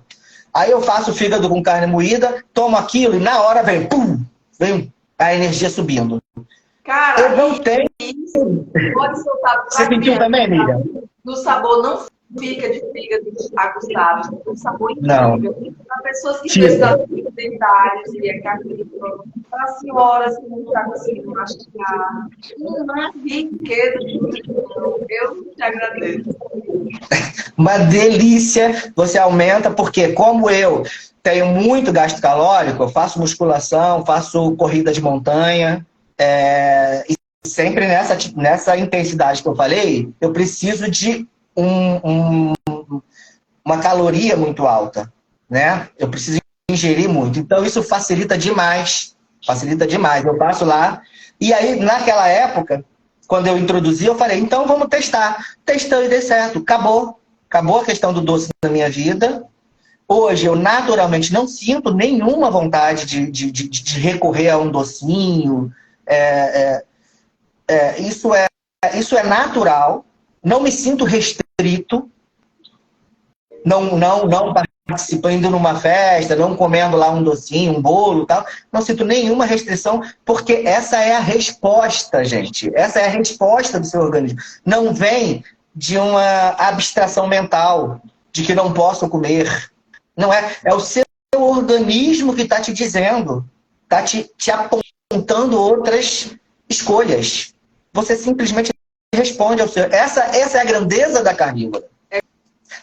Aí eu faço fígado com carne moída, tomo aquilo e na hora vem a energia subindo.
Cara,
Eu não tenho.
pode soltar
Você sentiu também, amiga?
o sabor não fica de fígado aguçado, o sabor
Não.
intriga. Para pessoas que
Tira.
precisam dentários e é carnívoro, para senhoras que não estão conseguindo mastigar, uma riqueza de nutrição. Eu te agradeço.
Uma delícia. Você aumenta, porque como eu tenho muito gasto calórico, eu faço musculação, faço corrida de montanha, e sempre nessa intensidade que eu falei, eu preciso de uma caloria muito alta, né? Eu preciso ingerir muito. Então, isso facilita demais. Facilita demais. Eu passo lá. E aí, naquela época, quando eu introduzi, eu falei, então vamos testar. Testando e deu certo. Acabou. Acabou a questão do doce na minha vida. Hoje, eu naturalmente não sinto nenhuma vontade de recorrer a um docinho. Isso é natural. Não me sinto restrito. Não participando numa festa, não comendo lá um docinho, um bolo e tal. Não sinto nenhuma restrição, porque essa é a resposta, gente. Essa é a resposta do seu organismo. Não vem de uma abstração mental, de que não posso comer. Não é. É o seu organismo que está te dizendo, está te apontando outras escolhas. Você simplesmente responde ao seu... Essa é a grandeza da carnívora.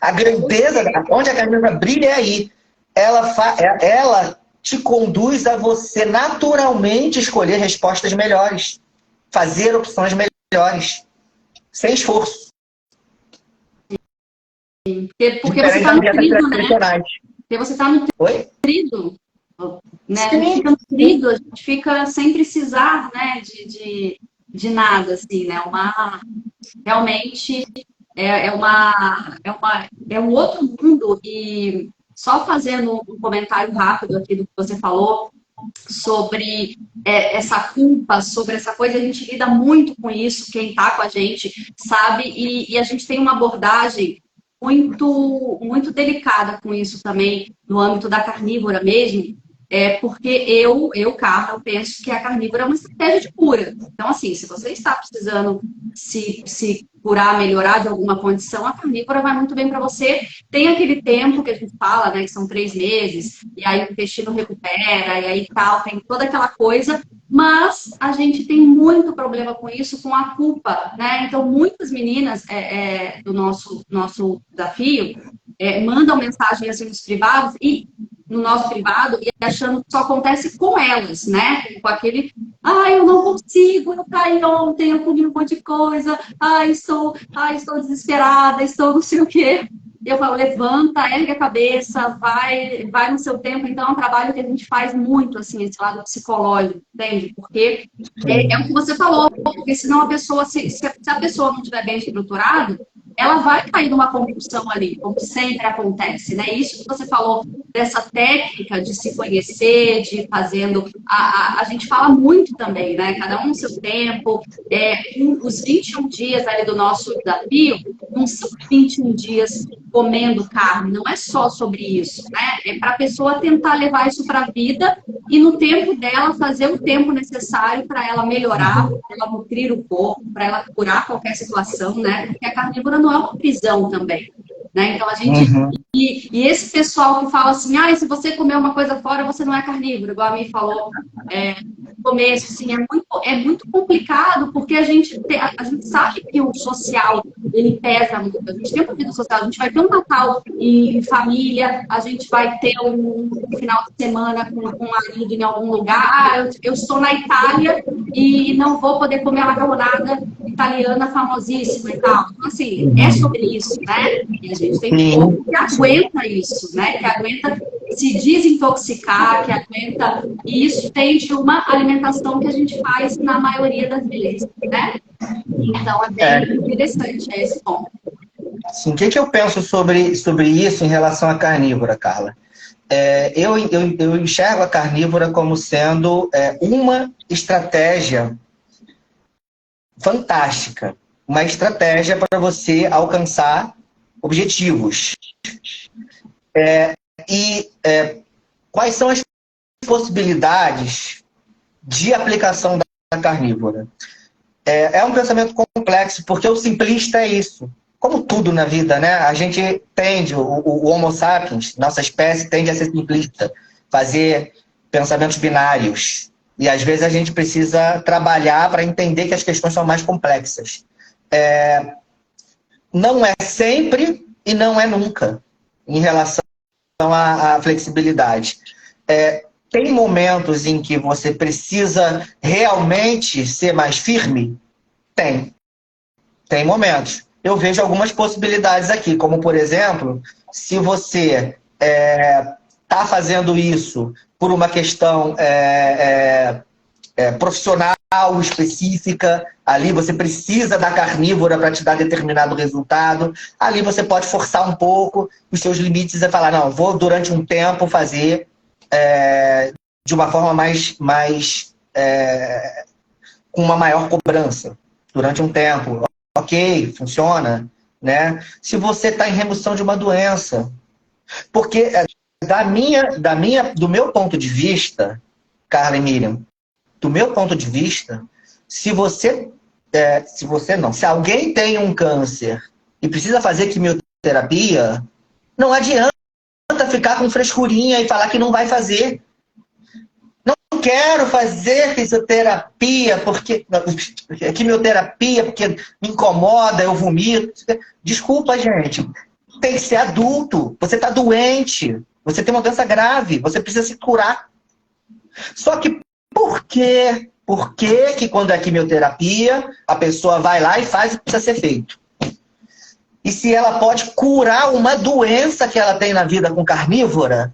A grandeza, onde a carnívora brilha é aí. Ela te conduz a você naturalmente escolher respostas melhores. Fazer opções melhores. Sem esforço.
Porque você está nutrido, né? Porque você está nutrido.
Oi?
Né? A gente fica nutrido, a gente fica sem precisar, né, de nada, assim, né? Realmente é um outro mundo. E só fazendo um comentário rápido aqui do que você falou sobre essa culpa, sobre essa coisa, a gente lida muito com isso, quem está com a gente sabe, e a gente tem uma abordagem muito, muito delicada com isso também, no âmbito da carnívora mesmo, porque Carla, eu penso que a carnívora é uma estratégia de cura. Então, assim, se você está precisando se curar, melhorar de alguma condição, a carnívora vai muito bem para você. Tem aquele tempo que a gente fala, né, que são 3 meses, e aí o intestino recupera, e aí tal, tem toda aquela coisa, mas a gente tem muito problema com isso, com a culpa, né? Então, muitas meninas do nosso desafio mandam mensagem assim nos privados, no nosso privado, e achando que só acontece com elas, né? Com aquele, eu não consigo, eu caí ontem, eu comi um monte de coisa, estou desesperada, estou não sei o quê. Eu falo, levanta, ergue a cabeça, vai no seu tempo. Então, é um trabalho que a gente faz muito, assim, esse lado psicológico, entende? Porque é o que você falou, porque senão a pessoa, se a pessoa não estiver bem estruturada, ela vai cair numa compulsão ali, como sempre acontece, né? Isso que você falou dessa técnica de se conhecer, de ir fazendo... A gente fala muito também, né? Cada um no seu tempo. Os 21 dias ali do nosso desafio, não são 21 dias comendo carne, não é só sobre isso, né? É para a pessoa tentar levar isso para a vida e no tempo dela fazer o tempo necessário para ela melhorar, para ela nutrir o corpo, para ela curar qualquer situação, né? Porque a carnívora não é uma prisão também, né? Então a gente... E esse pessoal que fala assim, se você comer uma coisa fora, você não é carnívoro, igual a mim falou no começo, assim, é muito complicado, porque a gente sabe que o social, ele pesa muito. A gente tem uma vida social, a gente vai ter um Natal em família, a gente vai ter um final de semana com um marido em algum lugar. Eu estou na Itália e não vou poder comer a macarronada italiana famosíssima e tal. Então, assim, é sobre isso, né? E a gente tem um corpo que aguenta isso, né? Que aguenta se desintoxicar, que aguenta... E isso tem de uma alimentação que a gente faz na maioria das vezes, né? Então, é bem interessante esse ponto.
Sim, o que eu penso sobre isso em relação à carnívora, Carla? Eu enxergo a carnívora como sendo uma estratégia fantástica. Uma estratégia para você alcançar objetivos. Quais são as possibilidades de aplicação carnívora. É um pensamento complexo, porque o simplista é isso. Como tudo na vida, né? A gente tende, o Homo sapiens, nossa espécie, tende a ser simplista, fazer pensamentos binários. E às vezes a gente precisa trabalhar para entender que as questões são mais complexas. Não é sempre e não é nunca em relação à flexibilidade. Tem momentos em que você precisa realmente ser mais firme? Tem momentos. Eu vejo algumas possibilidades aqui, como, por exemplo, se você está fazendo isso por uma questão profissional específica, ali você precisa da carnívora para te dar determinado resultado, ali você pode forçar um pouco os seus limites e falar, não, vou durante um tempo fazer de uma forma com uma maior cobrança, durante um tempo. Ok, funciona, né? Se você está em remoção de uma doença. Porque do meu ponto de vista, Carla e Miriam, do meu ponto de vista, se alguém tem um câncer e precisa fazer quimioterapia, não adianta ficar com frescurinha e falar que não vai fazer. Não quero fazer fisioterapia, quimioterapia, porque me incomoda, eu vomito. Desculpa, gente. Tem que ser adulto. Você está doente. Você tem uma doença grave. Você precisa se curar. Só que por quê? Por que quando é quimioterapia, a pessoa vai lá e faz o que precisa ser feito? E se ela pode curar uma doença que ela tem na vida com carnívora,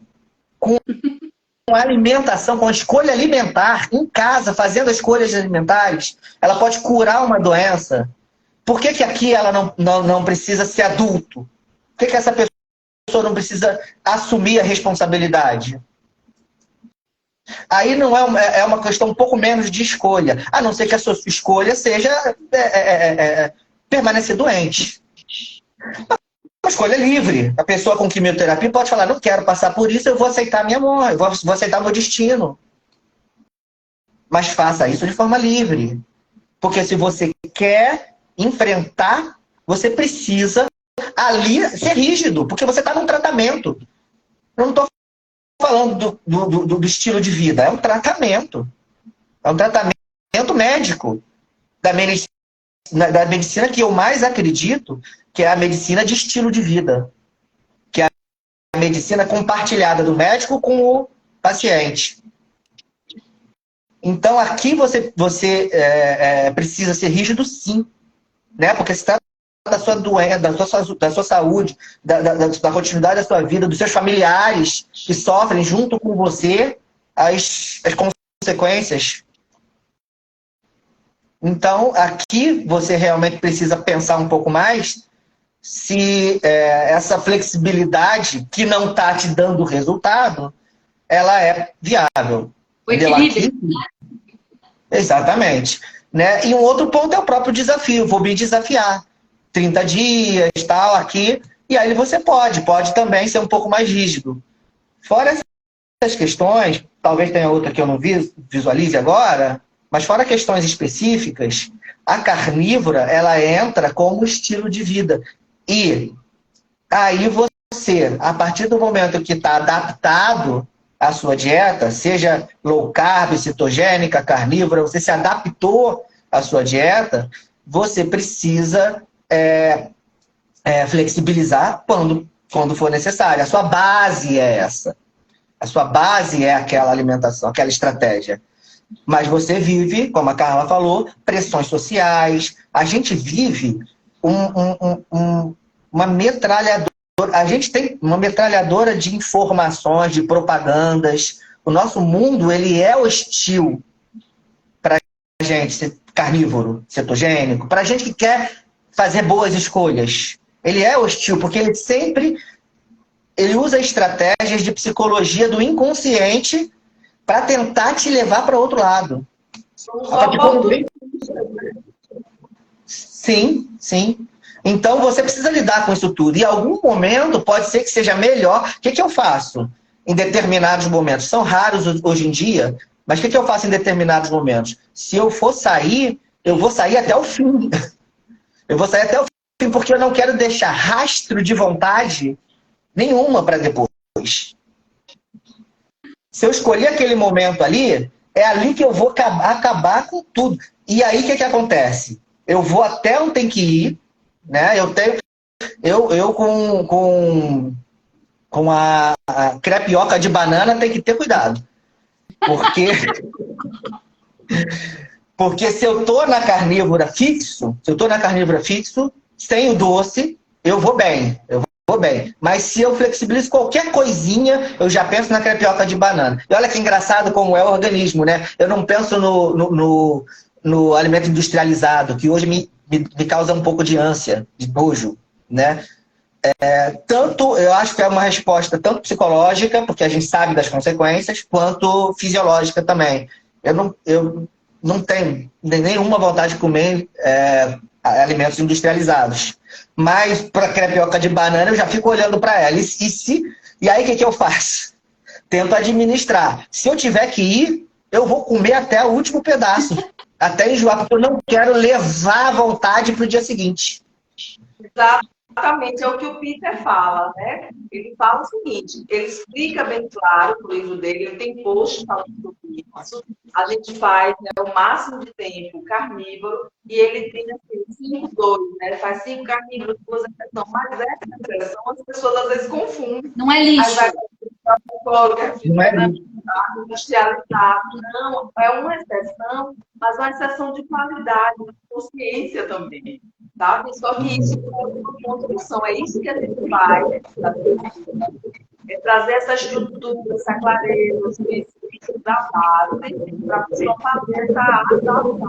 com alimentação, com a escolha alimentar, em casa, fazendo as escolhas alimentares, ela pode curar uma doença. Por que aqui ela não precisa ser adulto? Por que essa pessoa não precisa assumir a responsabilidade? Aí não é uma questão um pouco menos de escolha, a não ser que a sua escolha seja permanecer doente. Uma escolha livre. A pessoa com quimioterapia pode falar, não quero passar por isso, eu vou aceitar minha morte, eu vou aceitar meu destino. Mas faça isso de forma livre. Porque se você quer enfrentar, você precisa ali ser rígido, porque você está num tratamento. Eu não estou falando do estilo de vida, é um tratamento. É um tratamento médico da medicina que eu mais acredito, que é a medicina de estilo de vida. Que é a medicina compartilhada do médico com o paciente. Então, aqui você precisa ser rígido, sim. Né? Porque se trata da sua doença, da sua saúde, da continuidade da sua vida, dos seus familiares que sofrem junto com você as consequências. Então, aqui você realmente precisa pensar um pouco mais se essa flexibilidade que não está te dando resultado, ela é viável.
O equilíbrio.
Exatamente. Né? E um outro ponto é o próprio desafio. Vou me desafiar. 30 dias, tal, aqui. E aí você pode também ser um pouco mais rígido. Fora essas questões, talvez tenha outra que eu não visualize agora, mas fora questões específicas, a carnívora, ela entra como estilo de vida. E aí você, a partir do momento que está adaptado à sua dieta, seja low carb, cetogênica, carnívora, você se adaptou à sua dieta, você precisa flexibilizar quando for necessário. A sua base é essa. A sua base é aquela alimentação, aquela estratégia. Mas você vive, como a Carla falou, pressões sociais. A gente vive uma metralhadora. A gente tem uma metralhadora de informações, de propagandas. O nosso mundo, ele é hostil para a gente ser carnívoro, cetogênico, para a gente que quer fazer boas escolhas. Ele é hostil, porque ele usa estratégias de psicologia do inconsciente para tentar te levar para outro lado. Sim, sim. Então você precisa lidar com isso tudo. E em algum momento pode ser que seja melhor. O que eu faço em determinados momentos? São raros hoje em dia, Mas o que eu faço em determinados momentos? Se eu for sair, eu vou sair até o fim. Eu vou sair até o fim, porque eu não quero deixar rastro de vontade nenhuma para depois. Se eu escolher aquele momento ali, é ali que eu vou acabar com tudo. E aí, o que acontece? Eu vou até onde tem que ir, né? Eu com a crepioca de banana tem que ter cuidado. Porque se eu tô na carnívora fixo, sem o doce, eu vou bem. Mas se eu flexibilizo qualquer coisinha, eu já penso na crepioca de banana. E olha que engraçado como é o organismo, né? Eu não penso no alimento industrializado, que hoje me causa um pouco de ânsia, de nojo, né? Tanto, eu acho que é uma resposta tanto psicológica, porque a gente sabe das consequências, quanto fisiológica também. Eu não tenho nenhuma vontade de comer alimentos industrializados. Mas para crepioca de banana eu já fico olhando para ela. E aí o que eu faço? Tento administrar. Se eu tiver que ir, eu vou comer até o último pedaço. Até enjoar, porque eu não quero levar a vontade para o dia seguinte.
Exatamente, é o que o Peter fala, né? Ele fala o seguinte, ele explica bem claro no livro dele, ele tem post falando sobre isso. A gente faz, né, o máximo de tempo carnívoro e ele tem assim, 5-2, né? Faz 5 carnívoros, 2 exceções. Mas essa exceção as pessoas às vezes confundem.
Não é lixo.
Aí não é lixo. Industrializado, não, é uma exceção, mas uma exceção de qualidade, de consciência também. Sabe? Só que isso é uma construção, é isso que a gente faz, é trazer essa estrutura, essa clareza, esse trabalho, para a pessoa fazer essa adaptação.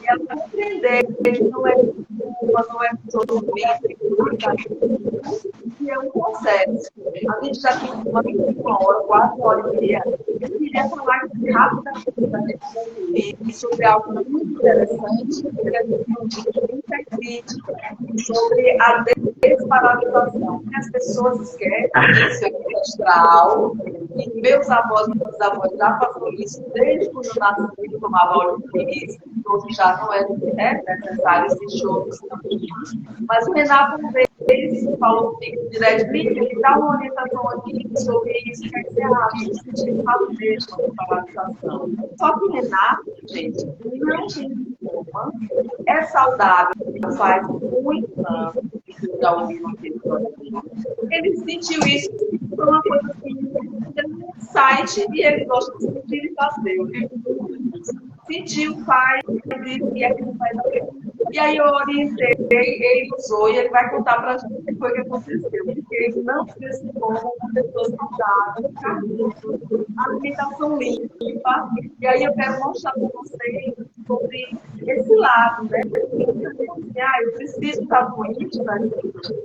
E ela compreender que não é desculpa, não é sofrimento, que é um processo. A gente já tem uma hora, 4 horas e meia. Eu queria falar rapidamente sobre algo muito interessante, que a gente não muita crítica sobre a desparalização. As pessoas esquecem que isso é ancestral, e meus avós e meus avós já passaram isso desde quando eu nasci, tomava óleo de rис, hoje já não é necessário esse choro. Mas o Renato ele falou comigo direto, ele dá uma orientação aqui sobre isso, que você acha, que você fala mesmo a desparalização. Só que o Renato, gente, não tem como, é saudável, faz muito anos, já ouviram aquele programa. Ele sentiu isso, foi uma coisa assim, no site, e ele gosta de sentir e fazer. Sentiu, faz, e aquilo faz aquilo. E aí eu orientei, ele usou, e ele vai contar pra gente o que foi que aconteceu. Porque ele não se explicou como pessoas saudáveis, alimentação limpa. E aí eu quero mostrar para vocês sobre esse lado, né? Eu preciso estar doente para não.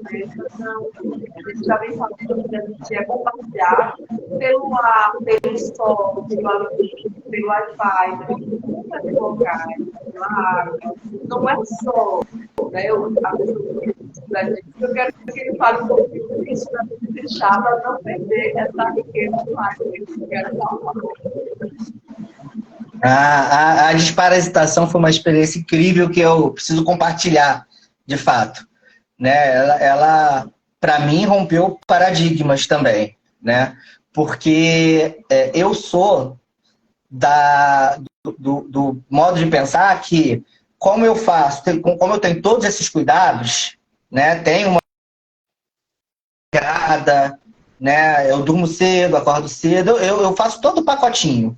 A gente já vem falando que a gente é bombardeado pelo ar, pelo sol, pelo alimento, pelo Wi-Fi, pelo locais, pela água. Não é só, né? Eu quero que ele fale um pouquinho disso para deixar, para não perder essa riqueza mais que eu quero falar.
A desparasitação foi uma experiência incrível que eu preciso compartilhar, de fato. Né? Ela para mim, rompeu paradigmas também. Né? Porque eu sou do modo de pensar que, como eu faço, como eu tenho todos esses cuidados, né? Tenho uma grada, né? Eu durmo cedo, acordo cedo, eu faço todo o pacotinho.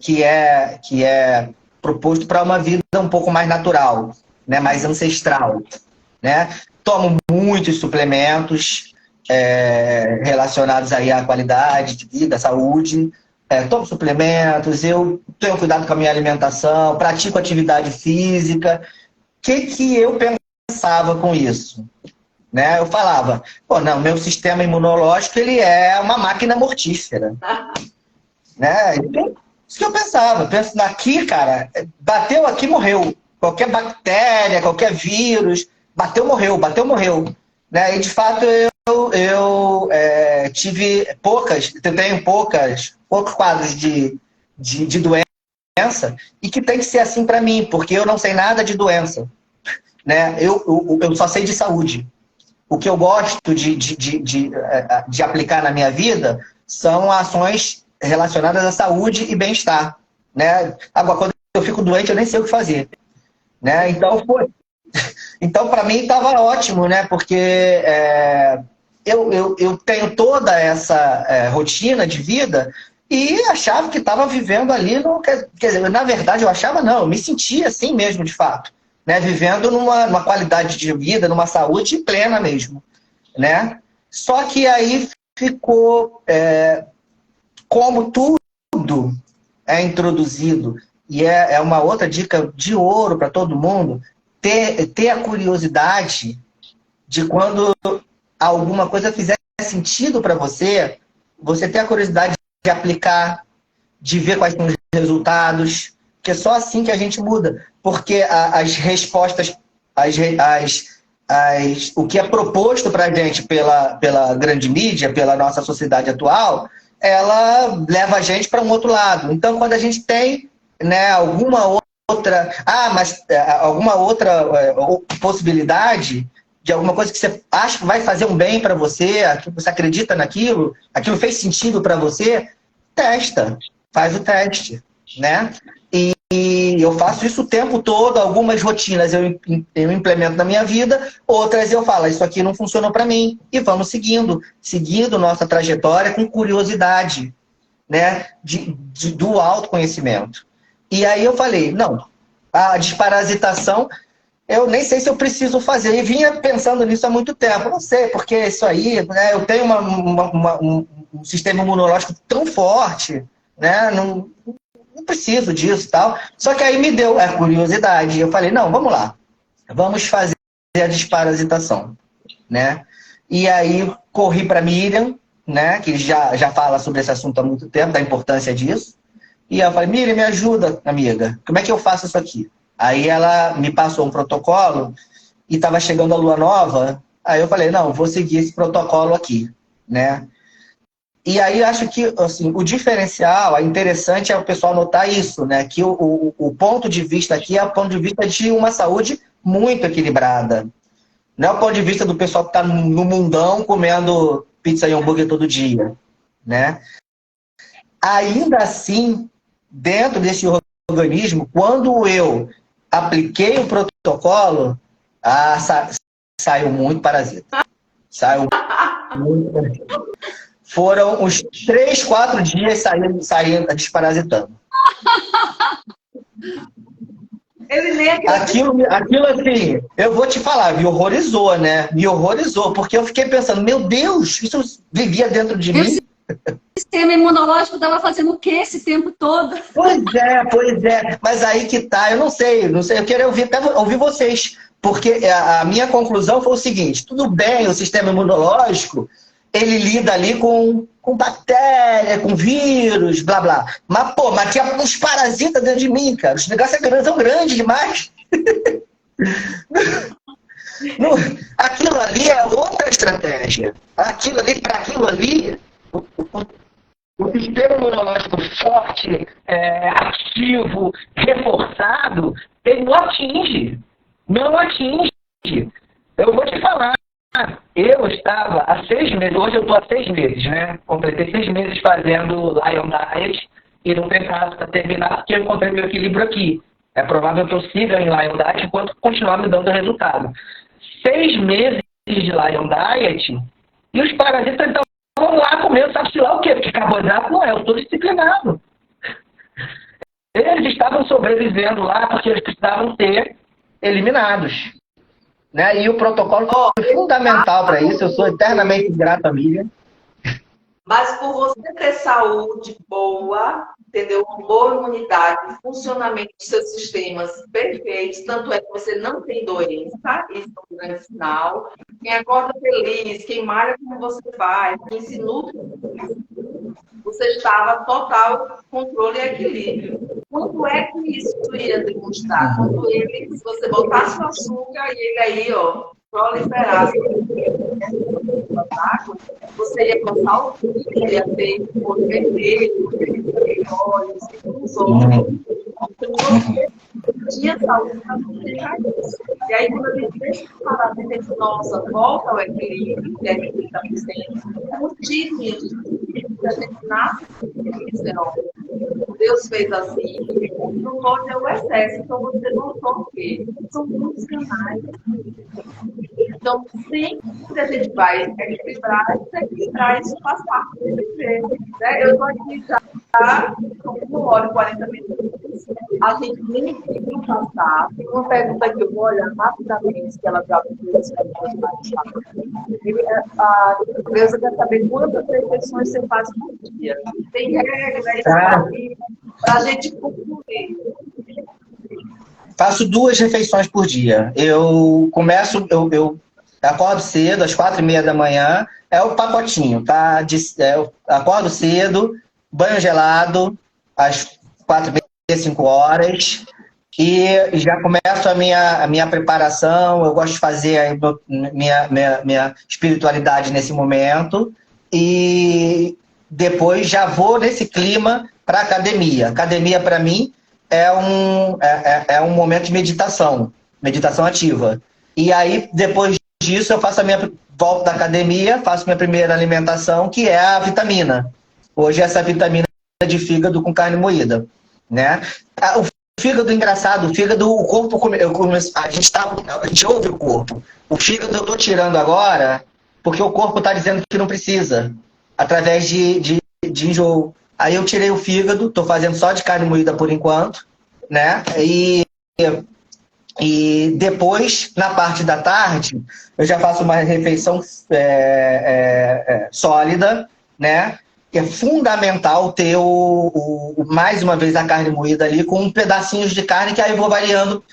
Que é proposto para uma vida um pouco mais natural, né? Mais ancestral. Né? Tomo muitos suplementos relacionados aí à qualidade de vida, à saúde. Tomo suplementos, eu tenho cuidado com a minha alimentação, pratico atividade física. O que eu pensava com isso? Né? Eu falava, não, meu sistema imunológico ele é uma máquina mortífera. Né? Isso que eu pensava. Penso aqui, cara, bateu aqui, morreu. Qualquer bactéria, qualquer vírus, bateu, morreu. Né? E, de fato, eu tive tenho poucos quadros de doença, e que tem que ser assim para mim, porque eu não sei nada de doença, né? Eu só sei de saúde. O que eu gosto de aplicar na minha vida são ações relacionadas à saúde e bem-estar, né? Agora, quando eu fico doente, eu nem sei o que fazer, né? Então para mim estava ótimo, né? Porque eu tenho toda essa rotina de vida e achava que estava vivendo ali, quer dizer, na verdade eu achava não, eu me sentia assim mesmo, de fato, né? Vivendo numa qualidade de vida, numa saúde plena mesmo, né? Só que aí ficou, como tudo é introduzido, e é uma outra dica de ouro para todo mundo, ter a curiosidade de quando alguma coisa fizer sentido para você, você ter a curiosidade de aplicar, de ver quais são os resultados, que é só assim que a gente muda. Porque as respostas, o que é proposto para a gente pela grande mídia, pela nossa sociedade atual, ela leva a gente para um outro lado. Então, quando a gente tem, né, alguma outra possibilidade de alguma coisa que você acha que vai fazer um bem para você, você acredita naquilo, aquilo fez sentido para você, testa, faz o teste, né? E eu faço isso o tempo todo, algumas rotinas eu implemento na minha vida, outras eu falo, isso aqui não funcionou para mim, e vamos seguindo nossa trajetória com curiosidade, né? Do autoconhecimento. E aí eu falei, não, a desparasitação, eu nem sei se eu preciso fazer. E vinha pensando nisso há muito tempo. Não sei, porque isso aí, né, eu tenho um sistema imunológico tão forte, né, não preciso disso e tal. Só que aí me deu a curiosidade. Eu falei, não, vamos lá. Vamos fazer a desparasitação, né? E aí corri para Miriam, né, que já fala sobre esse assunto há muito tempo, da importância disso. E eu falei, Miriam, me ajuda, amiga. Como é que eu faço isso aqui? Aí ela me passou um protocolo e estava chegando a lua nova. Aí eu falei, não, vou seguir esse protocolo aqui, né? E aí acho que assim, o diferencial, é interessante o pessoal notar isso, né? Que o ponto de vista aqui é o ponto de vista de uma saúde muito equilibrada. Não é o ponto de vista do pessoal que está no mundão comendo pizza e hambúrguer todo dia, né? Ainda assim, dentro desse organismo, quando eu apliquei o protocolo, saiu muito parasita. Saiu muito parasita. Foram uns 3, 4 dias saindo desparasitando.
Ele nem
aquilo assim, eu vou te falar, me horrorizou, né? Me horrorizou, porque eu fiquei pensando, meu Deus, isso vivia dentro de mim.
O sistema imunológico estava fazendo o que esse tempo todo?
Pois é. Mas aí que tá, eu não sei. Eu quero ouvir vocês. Porque a minha conclusão foi o seguinte, tudo bem, o sistema imunológico, ele lida ali com bactéria, com vírus, blá, blá. Mas tinha uns parasitas dentro de mim, cara. Os negócios são grandes demais. Aquilo ali é outra estratégia. Para aquilo ali, o sistema imunológico forte, ativo, reforçado, ele não atinge. Não atinge. Eu vou te falar. Eu estava há 6 meses, hoje eu estou há 6 meses, né? Completei 6 meses fazendo Lion Diet e não tem prazo para terminar porque eu encontrei meu equilíbrio aqui. É provável que eu siga em Lion Diet enquanto continuar me dando resultado. 6 meses de Lion Diet e os parasitas então vamos lá comer, sabe-se lá o quê? Porque carboidrato não é, eu estou disciplinado. Eles estavam sobrevivendo lá porque eles precisavam ser eliminados. Né? E o protocolo foi fundamental para isso. Eu sou eternamente grato a Miriam.
Mas por você ter saúde boa, entendeu? Uma boa imunidade, funcionamento dos seus sistemas perfeitos, tanto é que você não tem doença, isso é um grande sinal. Quem acorda feliz, quem malha como você faz, quem se nutre, você estava total controle e equilíbrio. Quando é que isso ia demonstrar? Quando se você botasse o açúcar e ele aí, ó, proliferasse água, você ia coçar o fio, ia ter olho vermelho, olhos, os olhos. Então, você tinha saúde para sustentar isso. E aí, quando a gente deixa de parar, a gente nossa, volta ao equilíbrio, que é 30%, o tipo de a gente nasce isso é óbvio. Deus fez assim, não pode ter o excesso. Então, você notou o quê? São muitos canais. Então, sempre a gente vai equilibrar, isso faz parte do viver. Né? Eu estou aqui já com 1 hora e 40 minutos. A gente nem conseguiu passar. Tem uma pergunta que eu vou olhar rapidamente, que ela já fez. A Cleusa quer saber quantas refeições você faz por dia. Tem regra aí para a gente concluir.
Faço 2 refeições por dia. Eu acordo cedo, às 4h30 da manhã, é o pacotinho, tá? Eu acordo cedo, banho gelado, às 4h30, 5 horas, e já começo a minha preparação. Eu gosto de fazer a minha espiritualidade nesse momento, e depois já vou nesse clima para a academia. Academia, para mim, é um momento de meditação ativa. E aí, depois disso, eu faço a minha volta da academia, faço minha primeira alimentação, que é a vitamina. Hoje, essa vitamina de fígado com carne moída, né? O fígado, engraçado, o fígado, o corpo, a gente ouve o corpo. O fígado eu estou tirando agora, porque o corpo está dizendo que não precisa, através de enjoo. Aí eu tirei o fígado, estou fazendo só de carne moída por enquanto, né? E depois, na parte da tarde, eu já faço uma refeição sólida, né? É fundamental ter mais uma vez a carne moída ali com pedacinhos de carne, que aí eu vou variando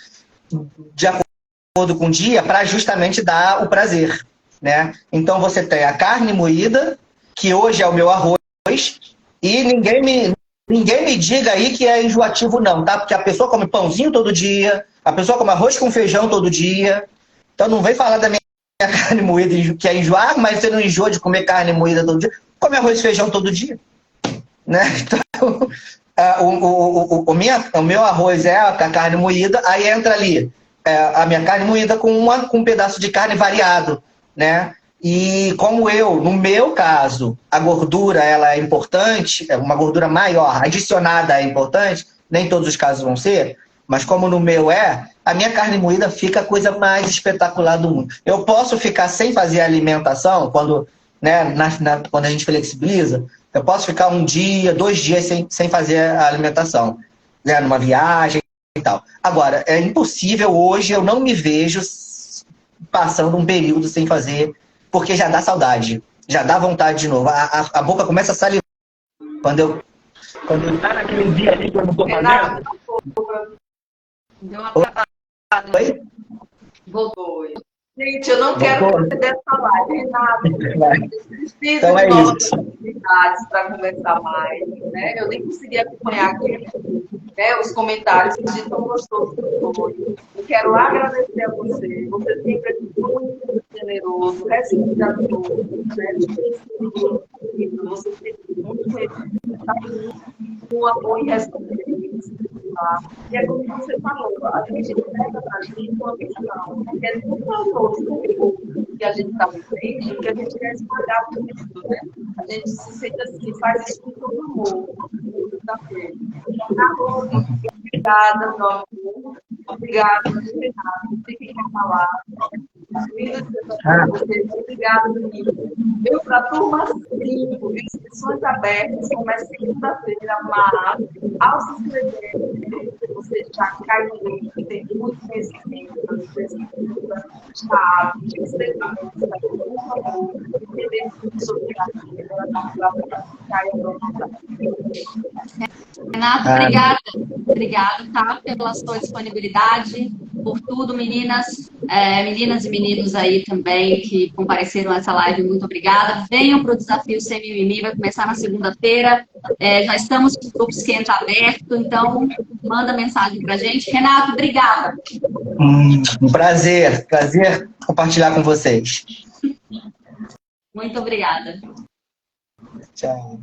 de acordo com o dia para justamente dar o prazer, né? Então você tem a carne moída, que hoje é o meu arroz, e ninguém me diga aí que é enjoativo não, tá? Porque a pessoa come pãozinho todo dia, a pessoa come arroz com feijão todo dia. Então não vem falar da minha carne moída que é enjoar, mas você não enjoa de comer carne moída todo dia. Come arroz e feijão todo dia, né? Então, o meu arroz é a carne moída, aí entra ali a minha carne moída com um pedaço de carne variado, né? E como no meu caso, a gordura ela é importante, uma gordura maior, adicionada é importante, nem todos os casos vão ser, mas como no meu a minha carne moída fica a coisa mais espetacular do mundo. Eu posso ficar sem fazer alimentação, quando a gente flexibiliza, eu posso ficar 1 dia, 2 dias sem fazer a alimentação, né, numa viagem e tal. Agora, é impossível hoje, eu não me vejo passando um período sem fazer, porque já dá saudade, já dá vontade de novo. A boca começa a salivar. Quando eu tá naquele dia ali que eu não tô fazendo.
Deu uma travada.
Oi?
Voltou. Gente, eu não quero perder essa live, Renato. Preciso
Então
de novas
isso.
oportunidades para conversar mais. Né? Eu nem consegui acompanhar aqui, né, os comentários de tão gostoso que foi. Eu quero agradecer a você. Você sempre é muito generoso, respeitador, né? Você sempre muito amor e respeito. E é como você falou, a gente pega para a gente uma visão, que é muito valoroso que a gente está vivendo, que a gente quer espalhar por isso, né? A gente se sente assim, faz isso com todo amor. Obrigada, meu amor. Obrigada, Renato. Você que quer falar. Obrigada, menino. Eu, para a turma 5, inscrições abertas, começa segunda-feira, mas ao se inscrever, você já cai no link, tem muito conhecimento, chave, excelência, por favor, entender sobre a
Renato, obrigada, tá, pela sua disponibilidade, por tudo, meninas e meninos aí também que compareceram a essa live, muito obrigada. Venham para o Desafio Sem Mimimi, vai começar na segunda-feira, já estamos com o grupo Esquenta aberto, então manda mensagem para a gente. Renato, obrigada.
Um prazer compartilhar com vocês.
Muito obrigada.
Tchau.